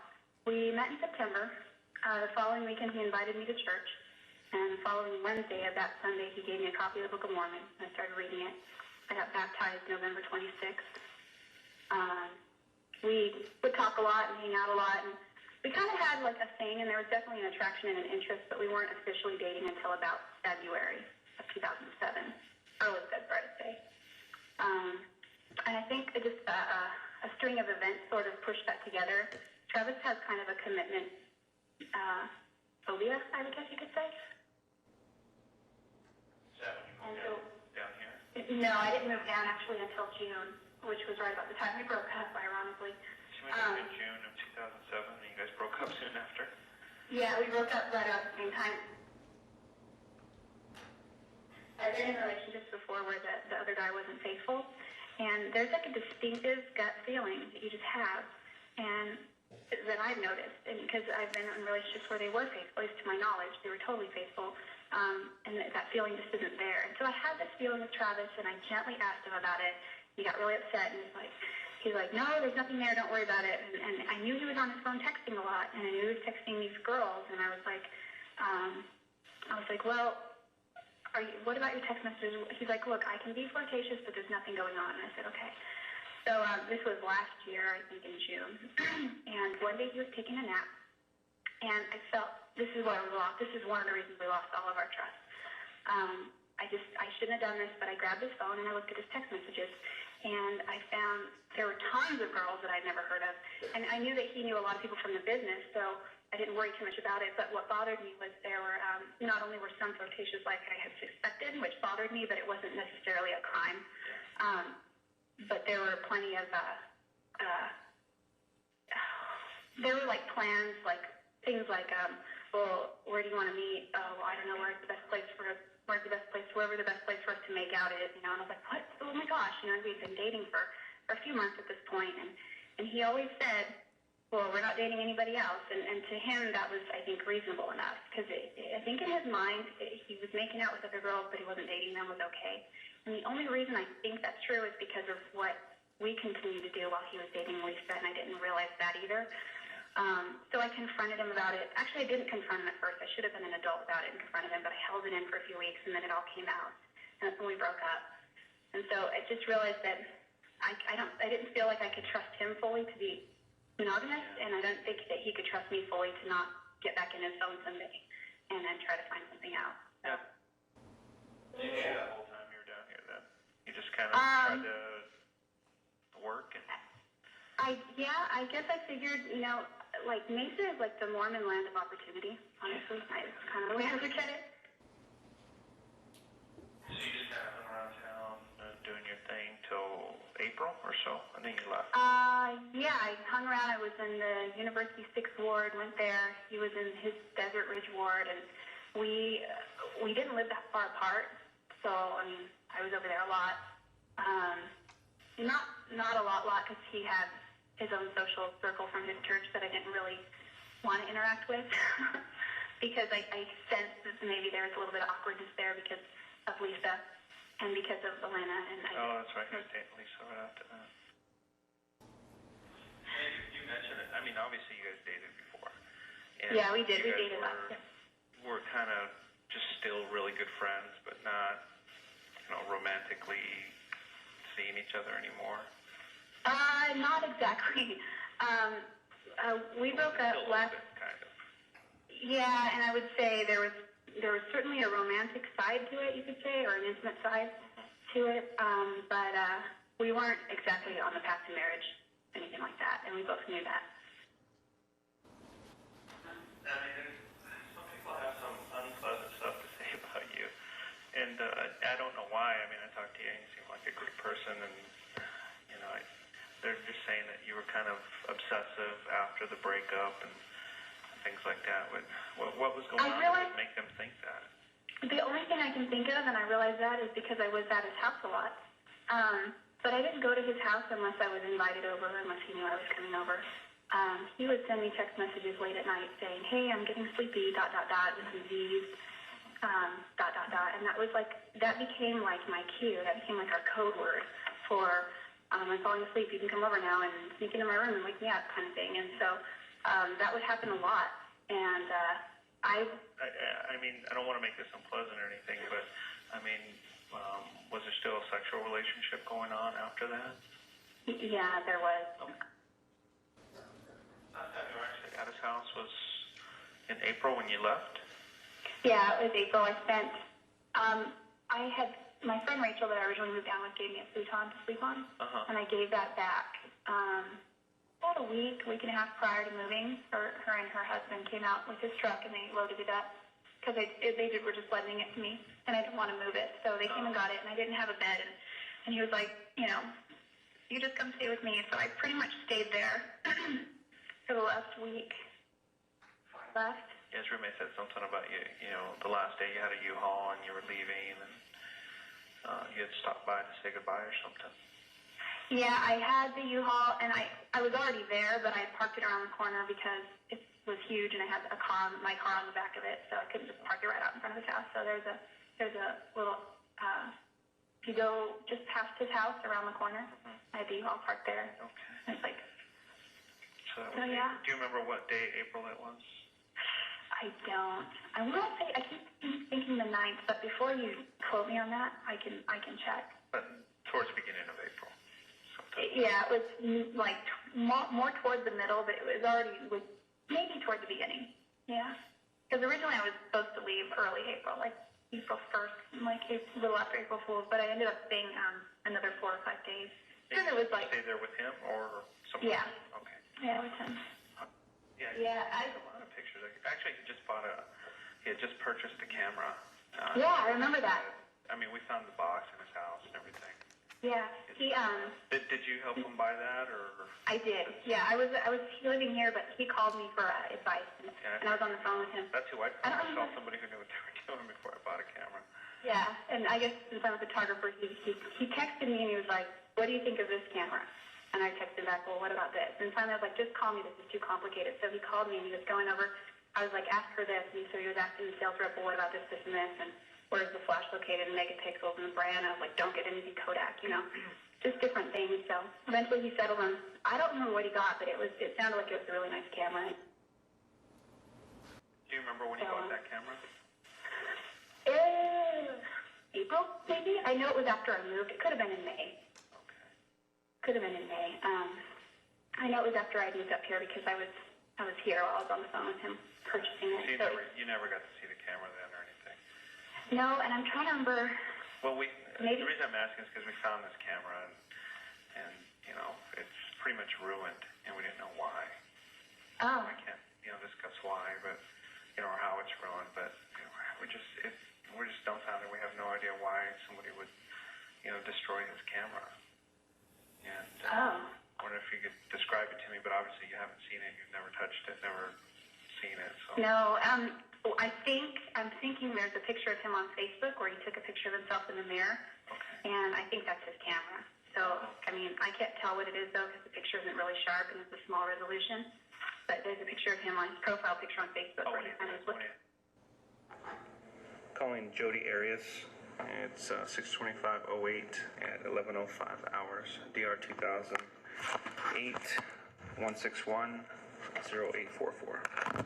We met in September. The following weekend, he invited me to church. And the following Wednesday of that Sunday, he gave me a copy of the Book of Mormon. I started reading it. I got baptized November 26th. We would talk a lot and hang out a lot. And we kind of had like a thing, and there was definitely an attraction and an interest, but we weren't officially dating until about February of 2007. Early February, I'd say. And I think it just a string of events sort of pushed that together. Travis has kind of a commitment phobia, I would guess you could say. Is that when you moved down here? No, I didn't move down actually until June, which was right about the time we broke up, ironically. So you moved in June of 2007, and you guys broke up soon after? Yeah, we broke up right about the same time. I've been in relationships before where the other guy wasn't faithful, and there's like a distinctive gut feeling that you just have, and that I've noticed, and because I've been in relationships where they were faithful, at least to my knowledge, they were totally faithful, and that feeling just isn't there. And so I had this feeling with Travis, and I gently asked him about it, he got really upset, and he's like, no, there's nothing there, don't worry about it. And I knew he was on his phone texting a lot, and I knew he was texting these girls, and I was like, well, what about your text messages? He's like, look, I can be flirtatious, but there's nothing going on. And I said, okay. So this was last year, I think in June, and one day he was taking a nap, and I felt, this is why we lost, this is one of the reasons we lost all of our trust. I shouldn't have done this, but I grabbed his phone and I looked at his text messages, and I found there were tons of girls that I'd never heard of, and I knew that he knew a lot of people from the business, so I didn't worry too much about it. But what bothered me was there were, not only were some flirtatious like I had suspected, which bothered me, but it wasn't necessarily a crime, but there were plenty of, there were like plans, like things like, well, where do you want to meet? Oh, I don't know, wherever the best place for us to make out is, you know. And I was like, what? Oh my gosh, you know, we'd been dating for a few months at this point, and he always said, well, we're not dating anybody else, and to him that was, I think, reasonable enough, because I think in his mind he was making out with other girls, but he wasn't dating them, was okay. And the only reason I think that's true is because of what we continued to do while he was dating Lisa, and I didn't realize that either. So I confronted him about it. Actually, I didn't confront him at first. I should have been an adult about it and confronted him, but I held it in for a few weeks, and then it all came out, and that's when we broke up. And so I just realized that I didn't feel like I could trust him fully to be monogamous, and I don't think that he could trust me fully to not get back in his phone someday and then try to find something out. So. Yeah. Did you do that whole time you were down here then? You just kind of tried to work and... I guess I figured, you know, like Mesa is like the Mormon land of opportunity, honestly. It's kind of the way I look at it. So you just kind of hung around town doing your thing till April or so, and then you left? Yeah, I hung around. I was in the University 6th Ward, went there. He was in his Desert Ridge Ward, and we didn't live that far apart, so, I mean, I was over there a lot. Not a lot, because he had his own social circle from his church that I didn't really want to interact with, because I sensed that maybe there was a little bit of awkwardness there because of Lisa and because of Elena. And that's right. You dated Lisa right after that. And you mentioned it. I mean, obviously you guys dated before. And yeah, we did. We dated last year. We're kind of just still really good friends, but not, you know, romantically seeing each other anymore. Not exactly. We broke up last. Bit, kind of. Yeah, and I would say there was certainly a romantic side to it, you could say, or an intimate side to it. But we weren't exactly on the path to marriage, anything like that, and we both knew that. I mean, some people have some unpleasant stuff to say about you, and I don't know why. I mean, I talked to you, and you seem like a great person, and you know, they're just saying that you were kind of obsessive after the breakup and things like that. What was going on that make them think that? The only thing I can think of, and I realize that, is because I was at his house a lot. But I didn't go to his house unless I was invited over, unless he knew I was coming over. He would send me text messages late at night saying, hey, I'm getting sleepy, ... with some Z's, ... And that was like, that became like my cue. That became like our code word for, I'm falling asleep, you can come over now and sneak into my room and wake me up kind of thing. And so that would happen a lot. And I mean, I don't want to make this unpleasant or anything, but I mean, was there still a sexual relationship going on after that? Yeah, there was. Okay. Last time you were actually at his house was in April when you left? Yeah, it was April. I spent, my friend Rachel that I originally moved down with gave me a futon to sleep on, and I gave that back. About a week and a half prior to moving, her and her husband came out with his truck and they loaded it up, because they were just lending it to me, and I didn't want to move it, so they came and got it, and I didn't have a bed, and he was like, you know, you just come stay with me, so I pretty much stayed there for the last week left. Yeah, his roommate said something about you know, the last day you had a U-Haul and you were leaving, and you had stopped by to say goodbye or something. Yeah, I had the U-Haul, and I was already there, but I had parked it around the corner because it was huge, and I had my car on the back of it, so I couldn't just park it right out in front of his house. So there's a little If you go just past his house around the corner, I have the U-Haul parked there. Okay. It's like, So that So, was yeah. Do you remember what day, April, it was? I don't. I want to say, I keep thinking the 9th, but before you quote me on that, I can check. But towards the beginning of April. Sometime. Yeah, it was like more towards the middle, but it was already maybe towards the beginning. Yeah. Because originally I was supposed to leave early April, like April 1st, like a little after April Fool's, but I ended up staying another 4 or 5 days. Because it was like... Stay there with him or someone Yeah. else? Okay. Yeah, with him. Yeah, Yeah, he took a lot of pictures. Actually, he had just purchased a camera. Yeah, I remember that. I mean, we found the box in his house and everything. Yeah, he Did you help him buy that, or? I did. Yeah, I was living here, but he called me for advice, and I was on the phone with him. That's who I I don't saw remember. somebody who knew what they were doing before I bought a camera. Yeah, and I guess since I'm a photographer, he texted me and he was like, "What do you think of this camera?" And I texted back, "Well, what about this?" And finally I was like, "Just call me. This is too complicated." So he called me and he was going over. I was like, "Ask her this." And so he was asking the sales rep, "Well, what about this, this, and this?" And where's the flash located, and megapixels, and the brand. I was like, "Don't get anything Kodak, you know." Just different things. So eventually he settled on, I don't remember what he got, but it sounded like it was a really nice camera. Do you remember when you bought that camera? April, maybe? I know it was after I moved. It could have been in May. Okay. Could have been in May. I know it was after I moved up here because I was here while I was on the phone with him purchasing it. So you never got to see the camera then or anything? No, and I'm trying to remember. Well, Maybe. the reason I'm asking is because we found this camera and you know, it's pretty much ruined and we didn't know why. Oh. I can't, discuss why, but, or how it's ruined, but we're just dumbfounded. We have no idea why somebody would, destroy his camera. And I wonder if you could describe it to me, but obviously you haven't seen it. You've never touched it, never seen it. So. No, I'm thinking there's a picture of him on Facebook where he took a picture of himself in the mirror, and I think that's his camera. So, I mean, I can't tell what it is, though, because the picture isn't really sharp and it's a small resolution. But there's a picture of him on his profile picture on Facebook where he's kind of looking. Calling Jodi Arias. It's 6:25:08 at 11:05 hours. DR 2008 161 0844.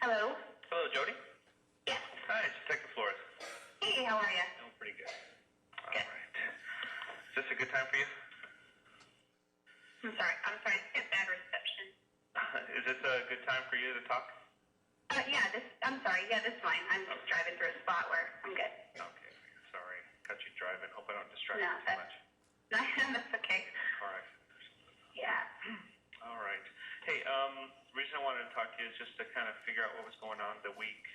Hello? Hello, Jodi? Yes. Hi, it's Detective Flores. Hey, how are you? I'm pretty good. All right. Is this a good time for you? I'm sorry, it's got bad reception. Is this a good time for you to talk? This is fine. I'm just driving through a spot where I'm good. Okay. Sorry. Got you driving. Hope I don't distract No, you too much. That's okay. Car accident or something. Yeah. All right. Hey, the reason I wanted to talk to you is just to kind of figure out what was going on the week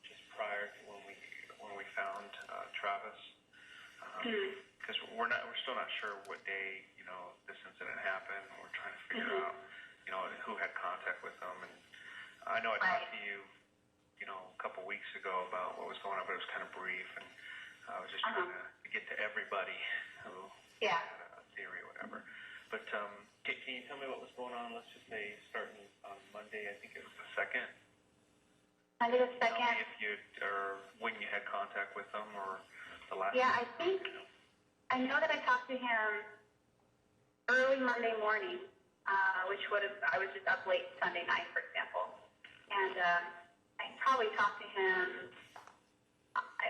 just prior to when we found Travis. Because we're still not sure what day this incident happened. We're trying to figure out who had contact with them. And I know I talked to you a couple weeks ago about what was going on, but it was kind of brief, and I was just trying to get to everybody who had a theory or whatever. But can you tell me what was going on? Let's just say starting on Monday. I think it was the 2nd. Monday the 2nd. Tell me if or when you had contact with them, or the last. Yeah, I know that I talked to him early Monday morning, I was just up late Sunday night, for example. And I probably talked to him,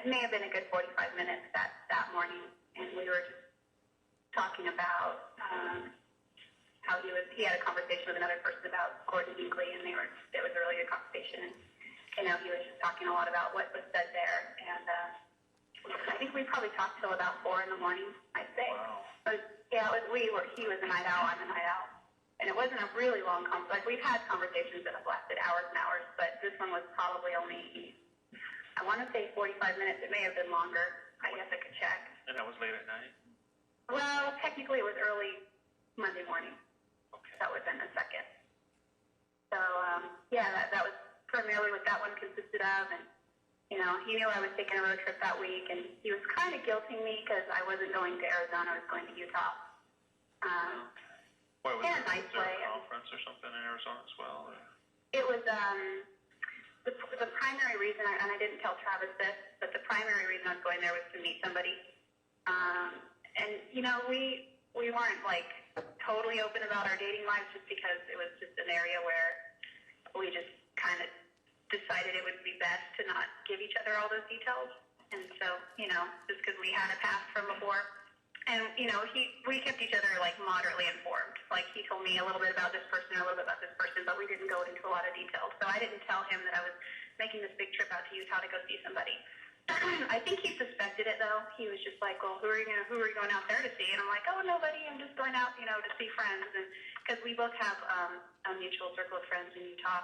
it may have been a good 45 minutes that morning, and we were just talking about how he had a conversation with another person about Gordon Hinckley, and it was a really good conversation. And he was just talking a lot about what was said there, and I think we probably talked till about 4 in the morning, I'd say. Wow. But yeah, he was a night owl, I'm a night owl. And it wasn't a really long conversation. Like, we've had conversations that have lasted hours and hours, but this one was probably only I want to say 45 minutes. It may have been longer. I guess I could check. And that was late at night? Well, technically it was early Monday morning. Okay. That would have been the second. So, yeah, that was primarily what that one consisted of. And, you know, he knew I was taking a road trip that week, and he was kind of guilting me because I wasn't going to Arizona. I was going to Utah. Why was in a there, nice was there way. a conference or something in Arizona as well? Or? It was, the primary reason, and I didn't tell Travis this, but the primary reason I was going there was to meet somebody. And, you know, we weren't, like, totally open about our dating lives just because it was just an area where we just kind of decided it would be best to not give each other all those details. And so, you know, just because we had a past from before. And, you know, we kept each other, like, moderately informed. Like, he told me a little bit about this person, a little bit about this person, but we didn't go into a lot of detail. So I didn't tell him that I was making this big trip out to Utah to go see somebody. I think he suspected it, though. He was just like, well, who are you going out there to see? And I'm like, oh, nobody. I'm just going out, you know, to see friends. And because we both have a mutual circle of friends in Utah,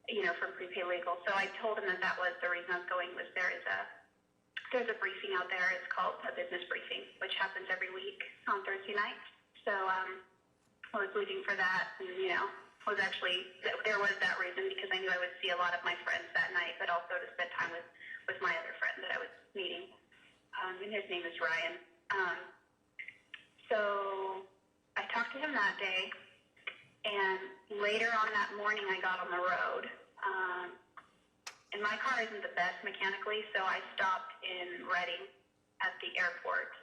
you know, from prepaid legal. So I told him that was the reason I was going, was there's a briefing out there. It's called a business briefing, which happens every week on Thursday nights. So I was leaving for that, and, you know, there was that reason because I knew I would see a lot of my friends that night, but also to spend time with my other friend that I was meeting. And his name is Ryan. So I talked to him that day, and later on that morning I got on the road. And my car isn't the best mechanically, so I stopped in Redding at the airport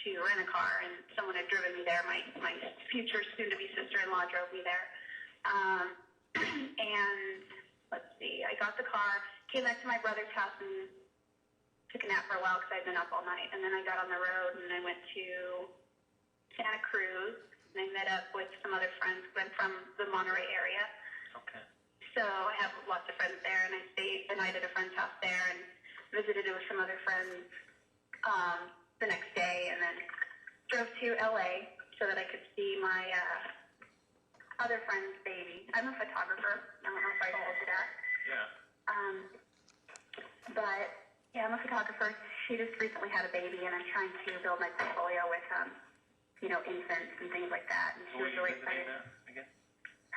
to rent a car, and someone had driven me there. My future soon-to-be sister-in-law drove me there. And let's see, I got the car, came back to my brother's house, and took a nap for a while because I'd been up all night. And then I got on the road, and I went to Santa Cruz, and I met up with some other friends. I'm from the Monterey area. Okay. So I have lots of friends there, and I stayed the night at a friend's house there and visited with some other friends the next day, and then drove to LA so that I could see my other friend's baby. I'm a photographer. I don't know if I told you that. Yeah. But, yeah, I'm a photographer. She just recently had a baby, and I'm trying to build my portfolio with, you know, infants and things like that. And she was really excited. Again?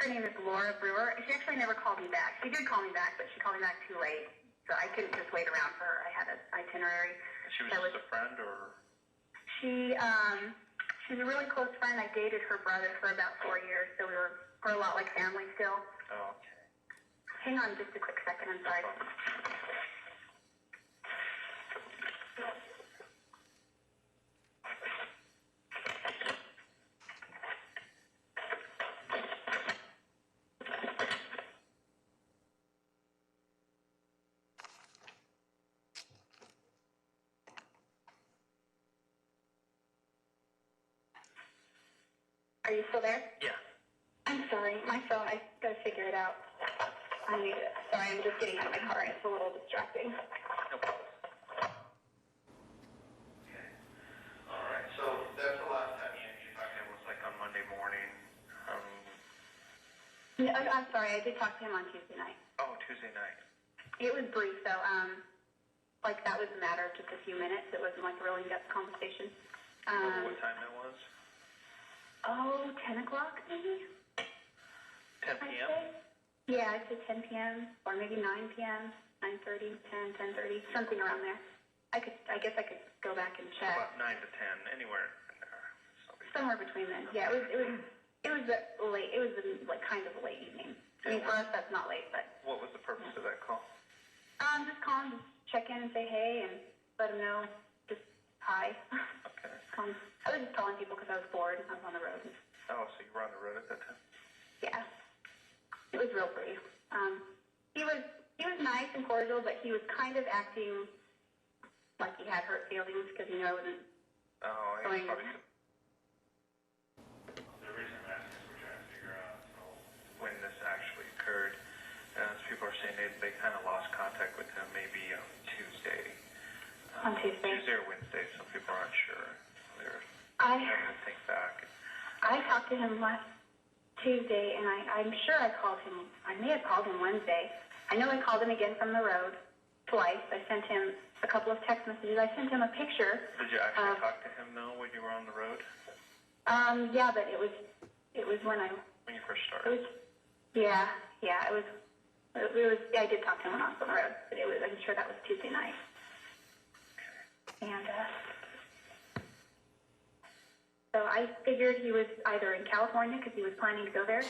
Her name is Laura Brewer. She actually never called me back. She did call me back, but she called me back too late. So I couldn't just wait around for her. I had an itinerary. She was just a friend, or? She's a really close friend. I dated her brother for about 4 years, so we're a lot like family still. Oh, okay. Hang on just a quick second. I'm sorry. No problem. Are you still there? Yeah. I'm sorry. My phone, I gotta figure it out. Sorry, I'm just getting out of my car and it's a little distracting. No problem. Okay. All right. So that's the last time you talked to him was like on Monday morning. No, I'm sorry. I did talk to him on Tuesday night. Oh, Tuesday night. It was brief, though. Like that was a matter of just a few minutes. It wasn't like a really in-depth conversation. What time that was? 10 o'clock maybe? 10 p.m.? Yeah, I'd say 10 p.m. or maybe 9 p.m., 9:30, 10, 10:30, something around there. I guess I could go back and check. About 9 to 10, anywhere in there. Somewhere between then. Yeah, it was late. It was like kind of a late evening. I mean, for us that's not late, but. What was the purpose of that call? Just call him, check in and say hey, and let him know just hi. Okay. I was just calling people because I was bored and I was on the road. Oh, so you were on the road at that time? Yeah. It was real brief. He was nice and cordial, but he was kind of acting like he had hurt feelings because he knew I wasn't. Oh, I going. probably. The reason I'm asking is we're trying to figure out when this actually occurred. People are saying they kind of lost contact with him maybe on Tuesday. On Tuesday? Tuesday or Wednesday. Some people aren't sure. They're I having to think back. I talked to him last Tuesday, and I'm sure I called him. I may have called him Wednesday. I know I called him again from the road, twice. I sent him a couple of text messages. I sent him a picture. Did you actually talk to him though when you were on the road? Yeah, but it was when When you first started? Yeah, it was, I did talk to him when I was on the road, but I'm sure that was Tuesday night. And, so I figured he was either in California because he was planning to go there,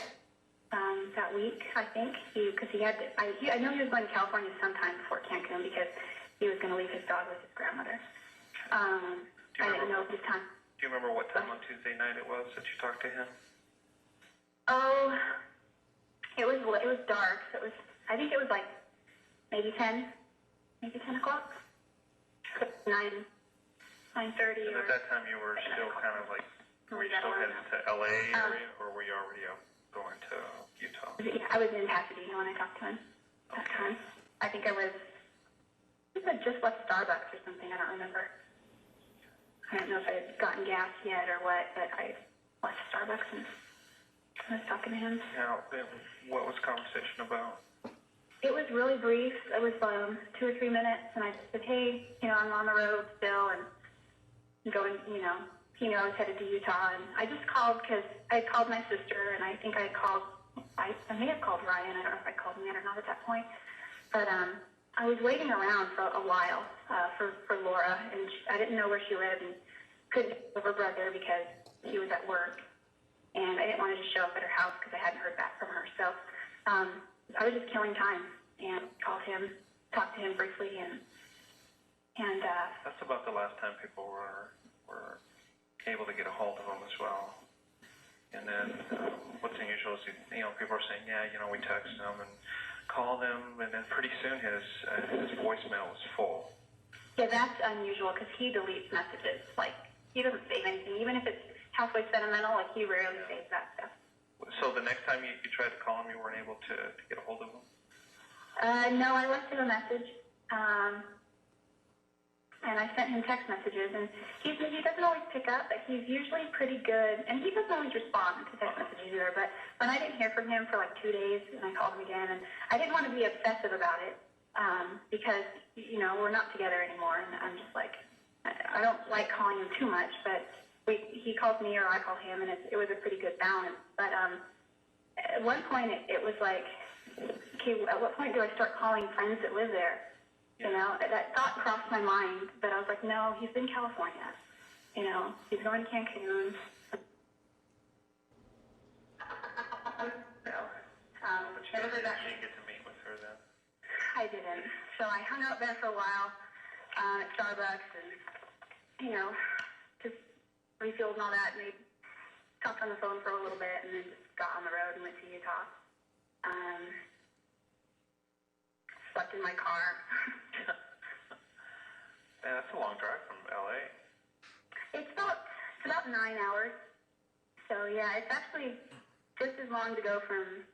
that week, I think, because I know he was going to California sometime before Cancun because he was going to leave his dog with his grandmother. I didn't know his time. Do you remember what time on Tuesday night it was that you talked to him? Oh, it was dark. So I think it was like maybe 10 o'clock, 9:30. And at that time you were still kind of like, were you still headed to LA area, or were you already out going to Utah? Yeah, I was in Pasadena when I talked to him that time. I think I just left Starbucks or something. I don't remember. I don't know if I had gotten gas yet or what, but I left Starbucks and I was talking to him. Now, what was the conversation about? It was really brief. It was 2 or 3 minutes, and I just said, hey, I'm on the road still and going, he knew I was headed to Utah, and I just called because I had called my sister, and I think I may have called Ryan. I don't know if I called him yet or not at that point, but I was waiting around for a while for Laura, and I didn't know where she lived and couldn't get her brother because he was at work, and I didn't want to just show up at her house because I hadn't heard back from her. So I was just killing time and called him, talked to him briefly, and that's about the last time people were able to get a hold of him as well. And then what's unusual is people are saying, we texted him and called him, and then pretty soon his voicemail was full. Yeah, that's unusual because he deletes messages. Like, he doesn't save anything, even if it's halfway sentimental. Like, he rarely saves that stuff. So the next time you tried to call him, you weren't able to get a hold of him? No, I left him a message, and I sent him text messages, and he doesn't always pick up, but he's usually pretty good, and he doesn't always respond to text messages either, but when I didn't hear from him for like 2 days, and I called him again, and I didn't want to be obsessive about it, because, we're not together anymore, and I'm just like, I don't like calling him too much, but he calls me or I call him, and it was a pretty good balance, but at one point it was like, okay, at what point do I start calling friends that live there? That thought crossed my mind, but I was like, no, he's in California. He's going to Cancun. But you didn't get to meet with her then? I didn't. So I hung out there for a while at Starbucks and, just refilled and all that, and we talked on the phone for a little bit, and then just got on the road and went to Utah. Slept in my car. Man, that's a long drive from LA. It's about 9 hours. So yeah, it's actually just as long to go from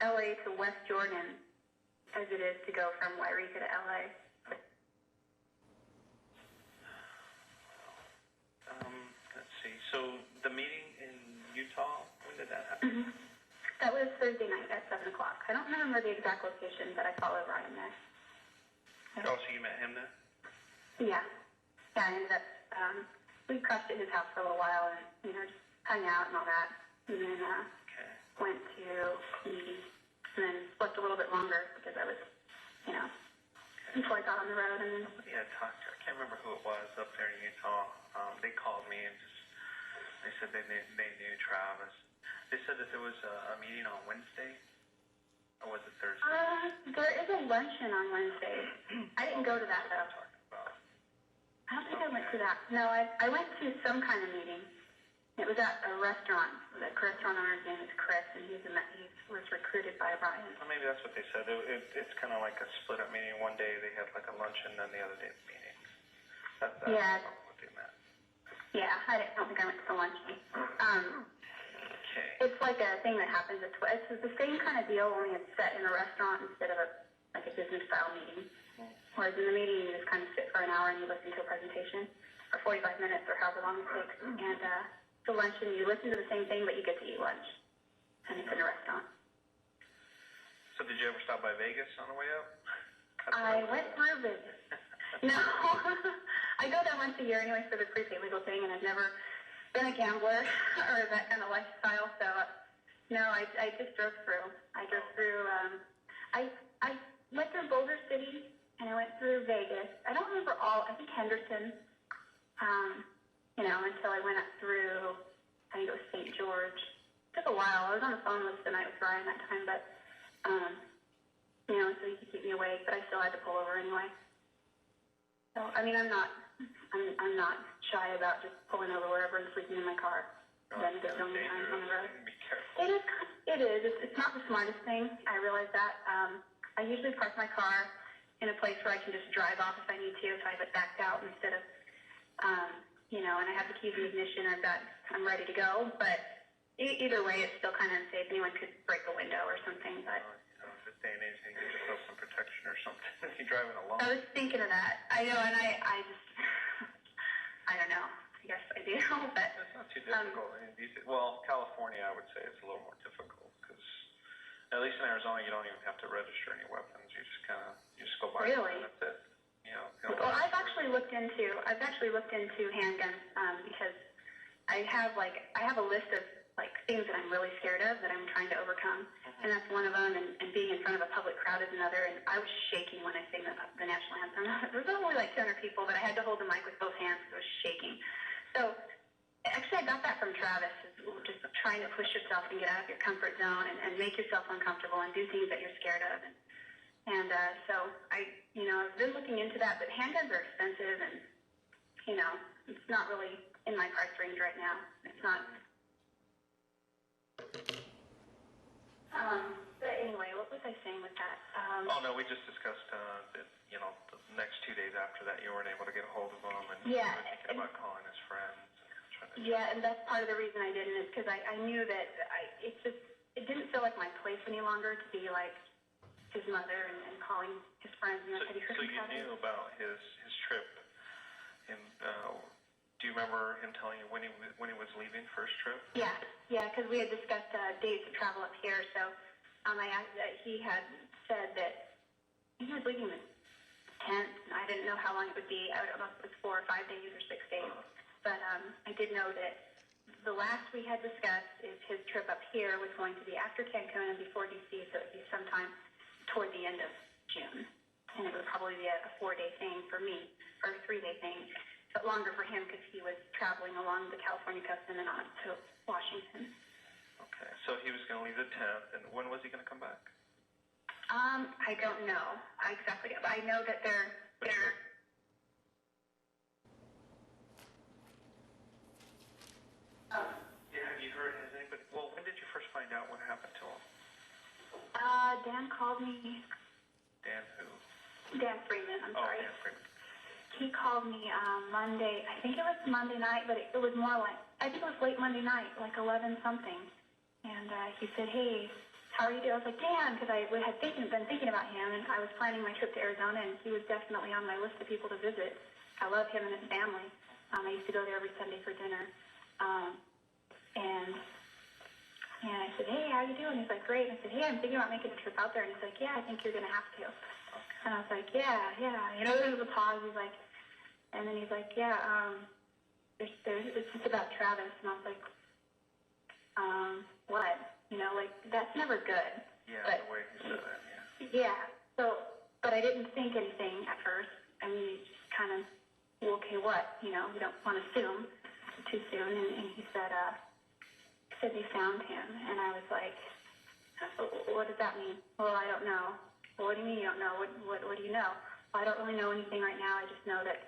LA to West Jordan as it is to go from Wairika to LA. Let's see. So the meeting in Utah, when did that happen? Mm-hmm. That was Thursday night at 7 o'clock. I don't remember the exact location, but I followed Ryan there. Oh, so you met him there? Yeah. Yeah, I ended up, we crashed at his house for a little while and, just hung out and all that. And then, went to meetings and then slept a little bit longer because I was, before I got on the road. And then, Yeah, I can't remember who it was up there in Utah. They called me and they said they knew Travis. They said that there was a meeting on Wednesday, or was it Thursday? there is a luncheon on Wednesday. I didn't go to that though. I don't think I went to that. No, I went to some kind of meeting. It was at a restaurant. The restaurant owner's name is Chris, and he was recruited by Ryan. Well, maybe that's what they said. It's kind of like a split-up meeting. One day they have like a luncheon, then the other day it's meeting. That's Yeah. what they meant. Yeah, I don't think I went to the luncheon. Okay. It's like a thing that happens at it's the same kind of deal, only it's set in a restaurant instead of a business-style meeting. Whereas in the meeting, you just kind of sit for an hour and you listen to a presentation for 45 minutes or however long it takes. And the luncheon, you listen to the same thing, but you get to eat lunch. And it's in a restaurant. So did you ever stop by Vegas on the way up? I went through this. No, I go there once a year anyway for the prepaid legal thing, and I've never been a gambler or that kind of lifestyle. So no, I just drove through. I drove through. I went through Boulder City, and I went through Vegas. I don't remember all. I think Henderson. Until I went up through. I think it was St. George. It took a while. I was on the phone with the night with Ryan that time, but so he could keep me awake. But I still had to pull over anyway. So I mean, I'm not shy about just pulling over wherever and sleeping in my car. Then there's so many times on the road. Be careful. It is. It's not the smartest thing. I realize that. I usually park my car in a place where I can just drive off if I need to, if I have it backed out instead of, and I have the keys in the ignition. I'm ready to go. But either way, it's still kind of unsafe. Anyone could break a window or something. But this day and age, you can get yourself some protection or something if you're driving alone. I was thinking of that. I know, and I just, I don't know. I guess I do, but It's not too difficult. California, I would say, it's a little more difficult because at least in Arizona, you don't even have to register any weapons. You just go by Really? and that's it. Well, I've actually looked into handguns because I have a list of things that I'm really scared of that I'm trying to overcome, and that's one of them. And being in front of a public crowd is another. And I was shaking when I sang the national anthem. There was only 200 people, but I had to hold the mic with both hands. I was shaking. So actually, I got that from Travis. Just trying to push yourself and get out of your comfort zone and make yourself uncomfortable and do things that you're scared of. And so I've been looking into that, but handguns are expensive, and it's not really in my price range right now. It's not. But anyway, what was I saying with that? We just discussed that the next 2 days after that you weren't able to get a hold of him, and Yeah, you were thinking about calling his friends. And that's part of the reason I didn't is because I knew that it didn't feel like my place any longer to be like his mother and calling his friends. So you knew about his trip, and do you remember him telling you when he was leaving for his trip? Yeah, because we had discussed days of travel up here. So he had said that he was leaving the 10th. I didn't know how long it would be. I don't know if it was 4 or 5 days or 6 days. But I did know that the last we had discussed is his trip up here was going to be after Cancun and before D.C., so it would be sometime toward the end of June. And it would probably be a 4-day thing for me, or a 3-day thing, but longer for him because he was traveling along the California coast and then on to Washington. Okay, so he was going to leave the 10th, and when was he going to come back? I don't know exactly. I know that they're Have you heard anybody? Well, when did you first find out what happened to him? Dan called me. Dan who? Dan Freeman, I'm sorry. Dan Freeman. He called me Monday. I think it was Monday night, but it was more like, I think it was late Monday night, like 11 something. And he said, "Hey, how are you doing?" I was like, "Dan," because I had been thinking about him, and I was planning my trip to Arizona, and he was definitely on my list of people to visit. I love him and his family. I used to go there every Sunday for dinner. And I said, "Hey, how you doing?" He's like, "Great." And I said, "Hey, I'm thinking about making a trip out there." And he's like, "Yeah, I think you're going to have to." And I was like, yeah. There was a pause. He's like, and then he's like, "Yeah, it's just about Travis." And I was like, what? That's never good. Yeah, but, the way he said that, yeah. Yeah, so, but I didn't think anything at first. I mean, just kind of, well, okay, what? You don't want to assume too soon. And he said they found him. And I was like, what does that mean? Well, I don't know. Well, what do you mean you don't know? What do you know? Well, I don't really know anything right now. I just know that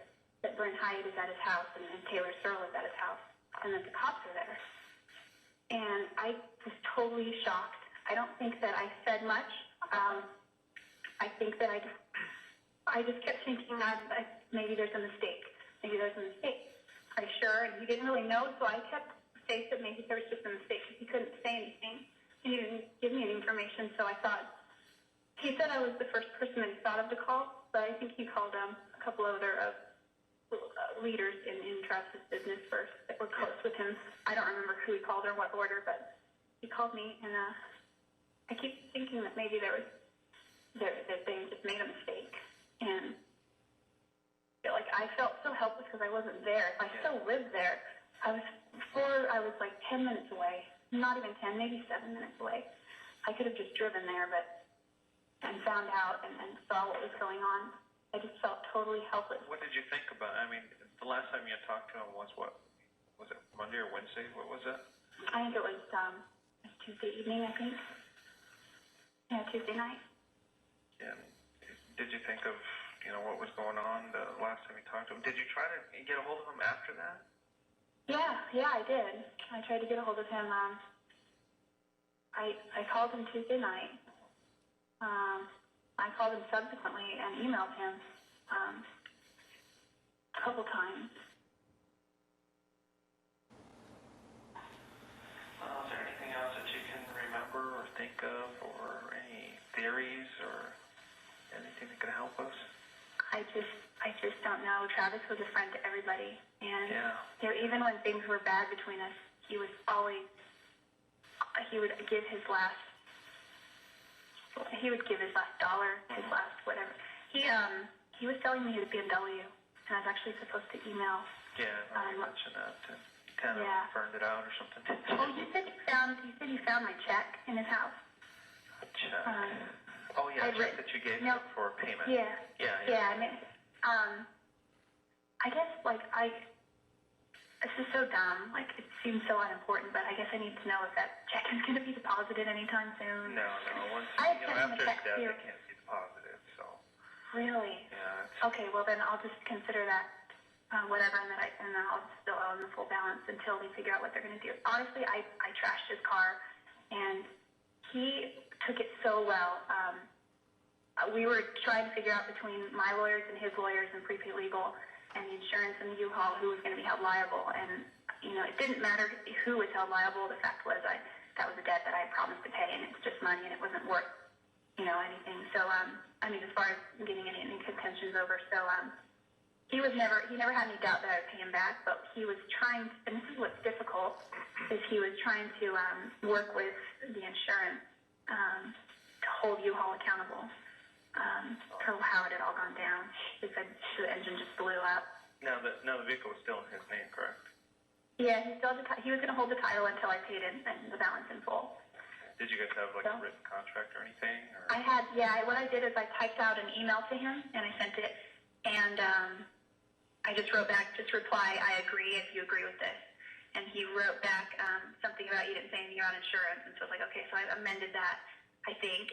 Brent Hyatt is at his house and Taylor Searle is at his house and that the cops are there. And I was totally shocked. I don't think that I said much. I think that I just kept thinking maybe there's a mistake. Maybe there's a mistake. Are you sure? And he didn't really know, so I kept saying that maybe there was just a mistake because he couldn't say anything. He didn't give me any information, so I thought, he said I was the first person that he thought of to call, but I think he called a couple other leaders in Travis's business first that were close with him. I don't remember who he called or what order, but he called me, and I keep thinking that maybe that they just made a mistake. And like I felt so helpless because I wasn't there. If I still lived there, I was like 10 minutes away, not even 10, maybe 7 minutes away. I could have just driven there, and found out and saw what was going on. I just felt totally helpless. What did you think about it? I mean, the last time you had talked to him was what? Was it Monday or Wednesday? What was it? I think it was Tuesday evening, I think. Yeah, Tuesday night. Yeah. Did you think of, what was going on the last time you talked to him? Did you try to get a hold of him after that? Yeah, I did. I tried to get a hold of him. I called him Tuesday night. I called him subsequently and emailed him a couple times. Is there anything else that you can remember or think of, or any theories or anything that could help us? I just don't know. Travis was a friend to everybody, and even when things were bad between us, he would give his last dollar, his last whatever. He was selling me his BMW, and I was actually supposed to email. Yeah, you mentioned that. Kind of burned it out or something. Oh, you said you found my check in his house. A check. A check that you gave him for payment. Yeah. I mean, I guess this is so dumb. Like, it seems so unimportant, but I guess I need to know if that check is going to be deposited anytime soon. No. Once after his death, it can't be deposited. So. Really? Yeah. Okay. Well, then I'll just consider that whatever, and then I'll still own the full balance until they figure out what they're going to do. Honestly, I trashed his car, and he took it so well. We were trying to figure out between my lawyers and his lawyers and prepaid legal and the insurance and the U-Haul who was going to be held liable. And, it didn't matter who was held liable. The fact was that was a debt that I had promised to pay, and it's just money, and it wasn't worth, anything. So, as far as getting any contentions over, so, he never had any doubt that I would pay him back, but he was trying, and this is what's difficult, is he was trying to work with the insurance to hold U-Haul accountable for how it had all gone down. He said the engine just blew up. Now the vehicle was still in his name, correct? Yeah, he was going to hold the title until I paid him the balance in full. Did you guys have a written contract or anything? Or? I had, what I did is I typed out an email to him and I sent it, and I just wrote back, just reply, I agree if you agree with this. And he wrote back something about you didn't say anything about insurance, and so I was like, okay, so I amended that, I think,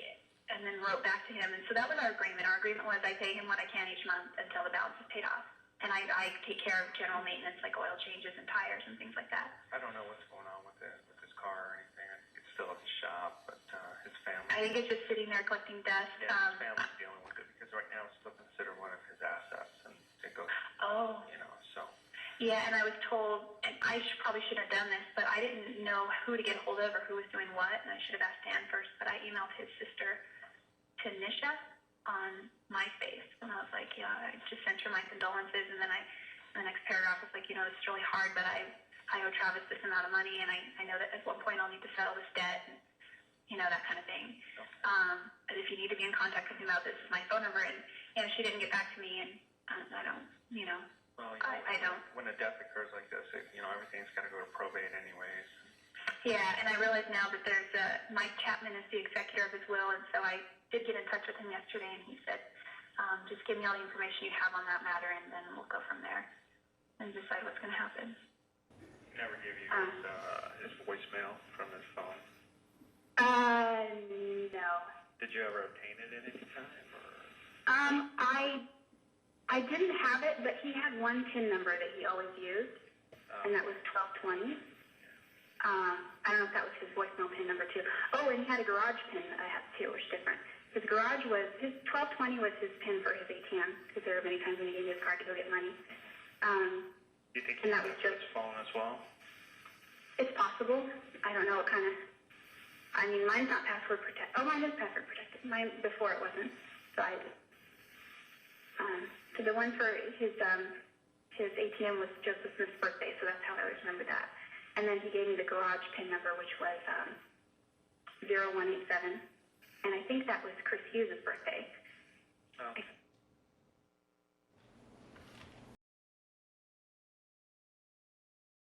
and then wrote back to him. And so that was our agreement. Our agreement was I pay him what I can each month until the balance is paid off. And I take care of general maintenance like oil changes and tires and things like that. I don't know what's going on with his car or anything. It's still at the shop, but his family. I think it's just sitting there collecting dust. Yeah, his family's dealing with it because right now it's still considered one of his assets, and it goes. So. Yeah, and I was told, and I probably shouldn't have done this, but I didn't know who to get a hold of or who was doing what, and I should have asked Dan first. But I emailed his sister, Tanisha, on MySpace, and I was like, I just sent her my condolences, and then the next paragraph was like, this is really hard, but I owe Travis this amount of money, and I know that at one point I'll need to settle this debt, and that kind of thing. And if you need to be in contact with him about this, is my phone number, and she didn't get back to me, and I don't, Well, I don't. When a death occurs like this, everything's got to go to probate anyways. Yeah, and I realize now that there's Mike Chapman is the executor of his will, and so I did get in touch with him yesterday, and he said, just give me all the information you have on that matter, and then we'll go from there and decide what's going to happen. He never gave you his voicemail from his phone? No. Did you ever obtain it at any time? I didn't have it, but he had one PIN number that he always used, and that was 1220. I don't know if that was his voicemail PIN number too. Oh, and he had a garage PIN that I have too, which is different. His 1220 was his PIN for his ATM, because there were many times when he gave me his card to go get money. Do you think he had his phone as well? It's possible. I don't know what kind of... mine's not password protected. Oh, mine is password protected. Mine, before it wasn't. So so the one for his ATM was Joseph Smith's birthday, so that's how I always remember that. And then he gave me the garage PIN number, which was 0187. And I think that was Chris Hughes' birthday.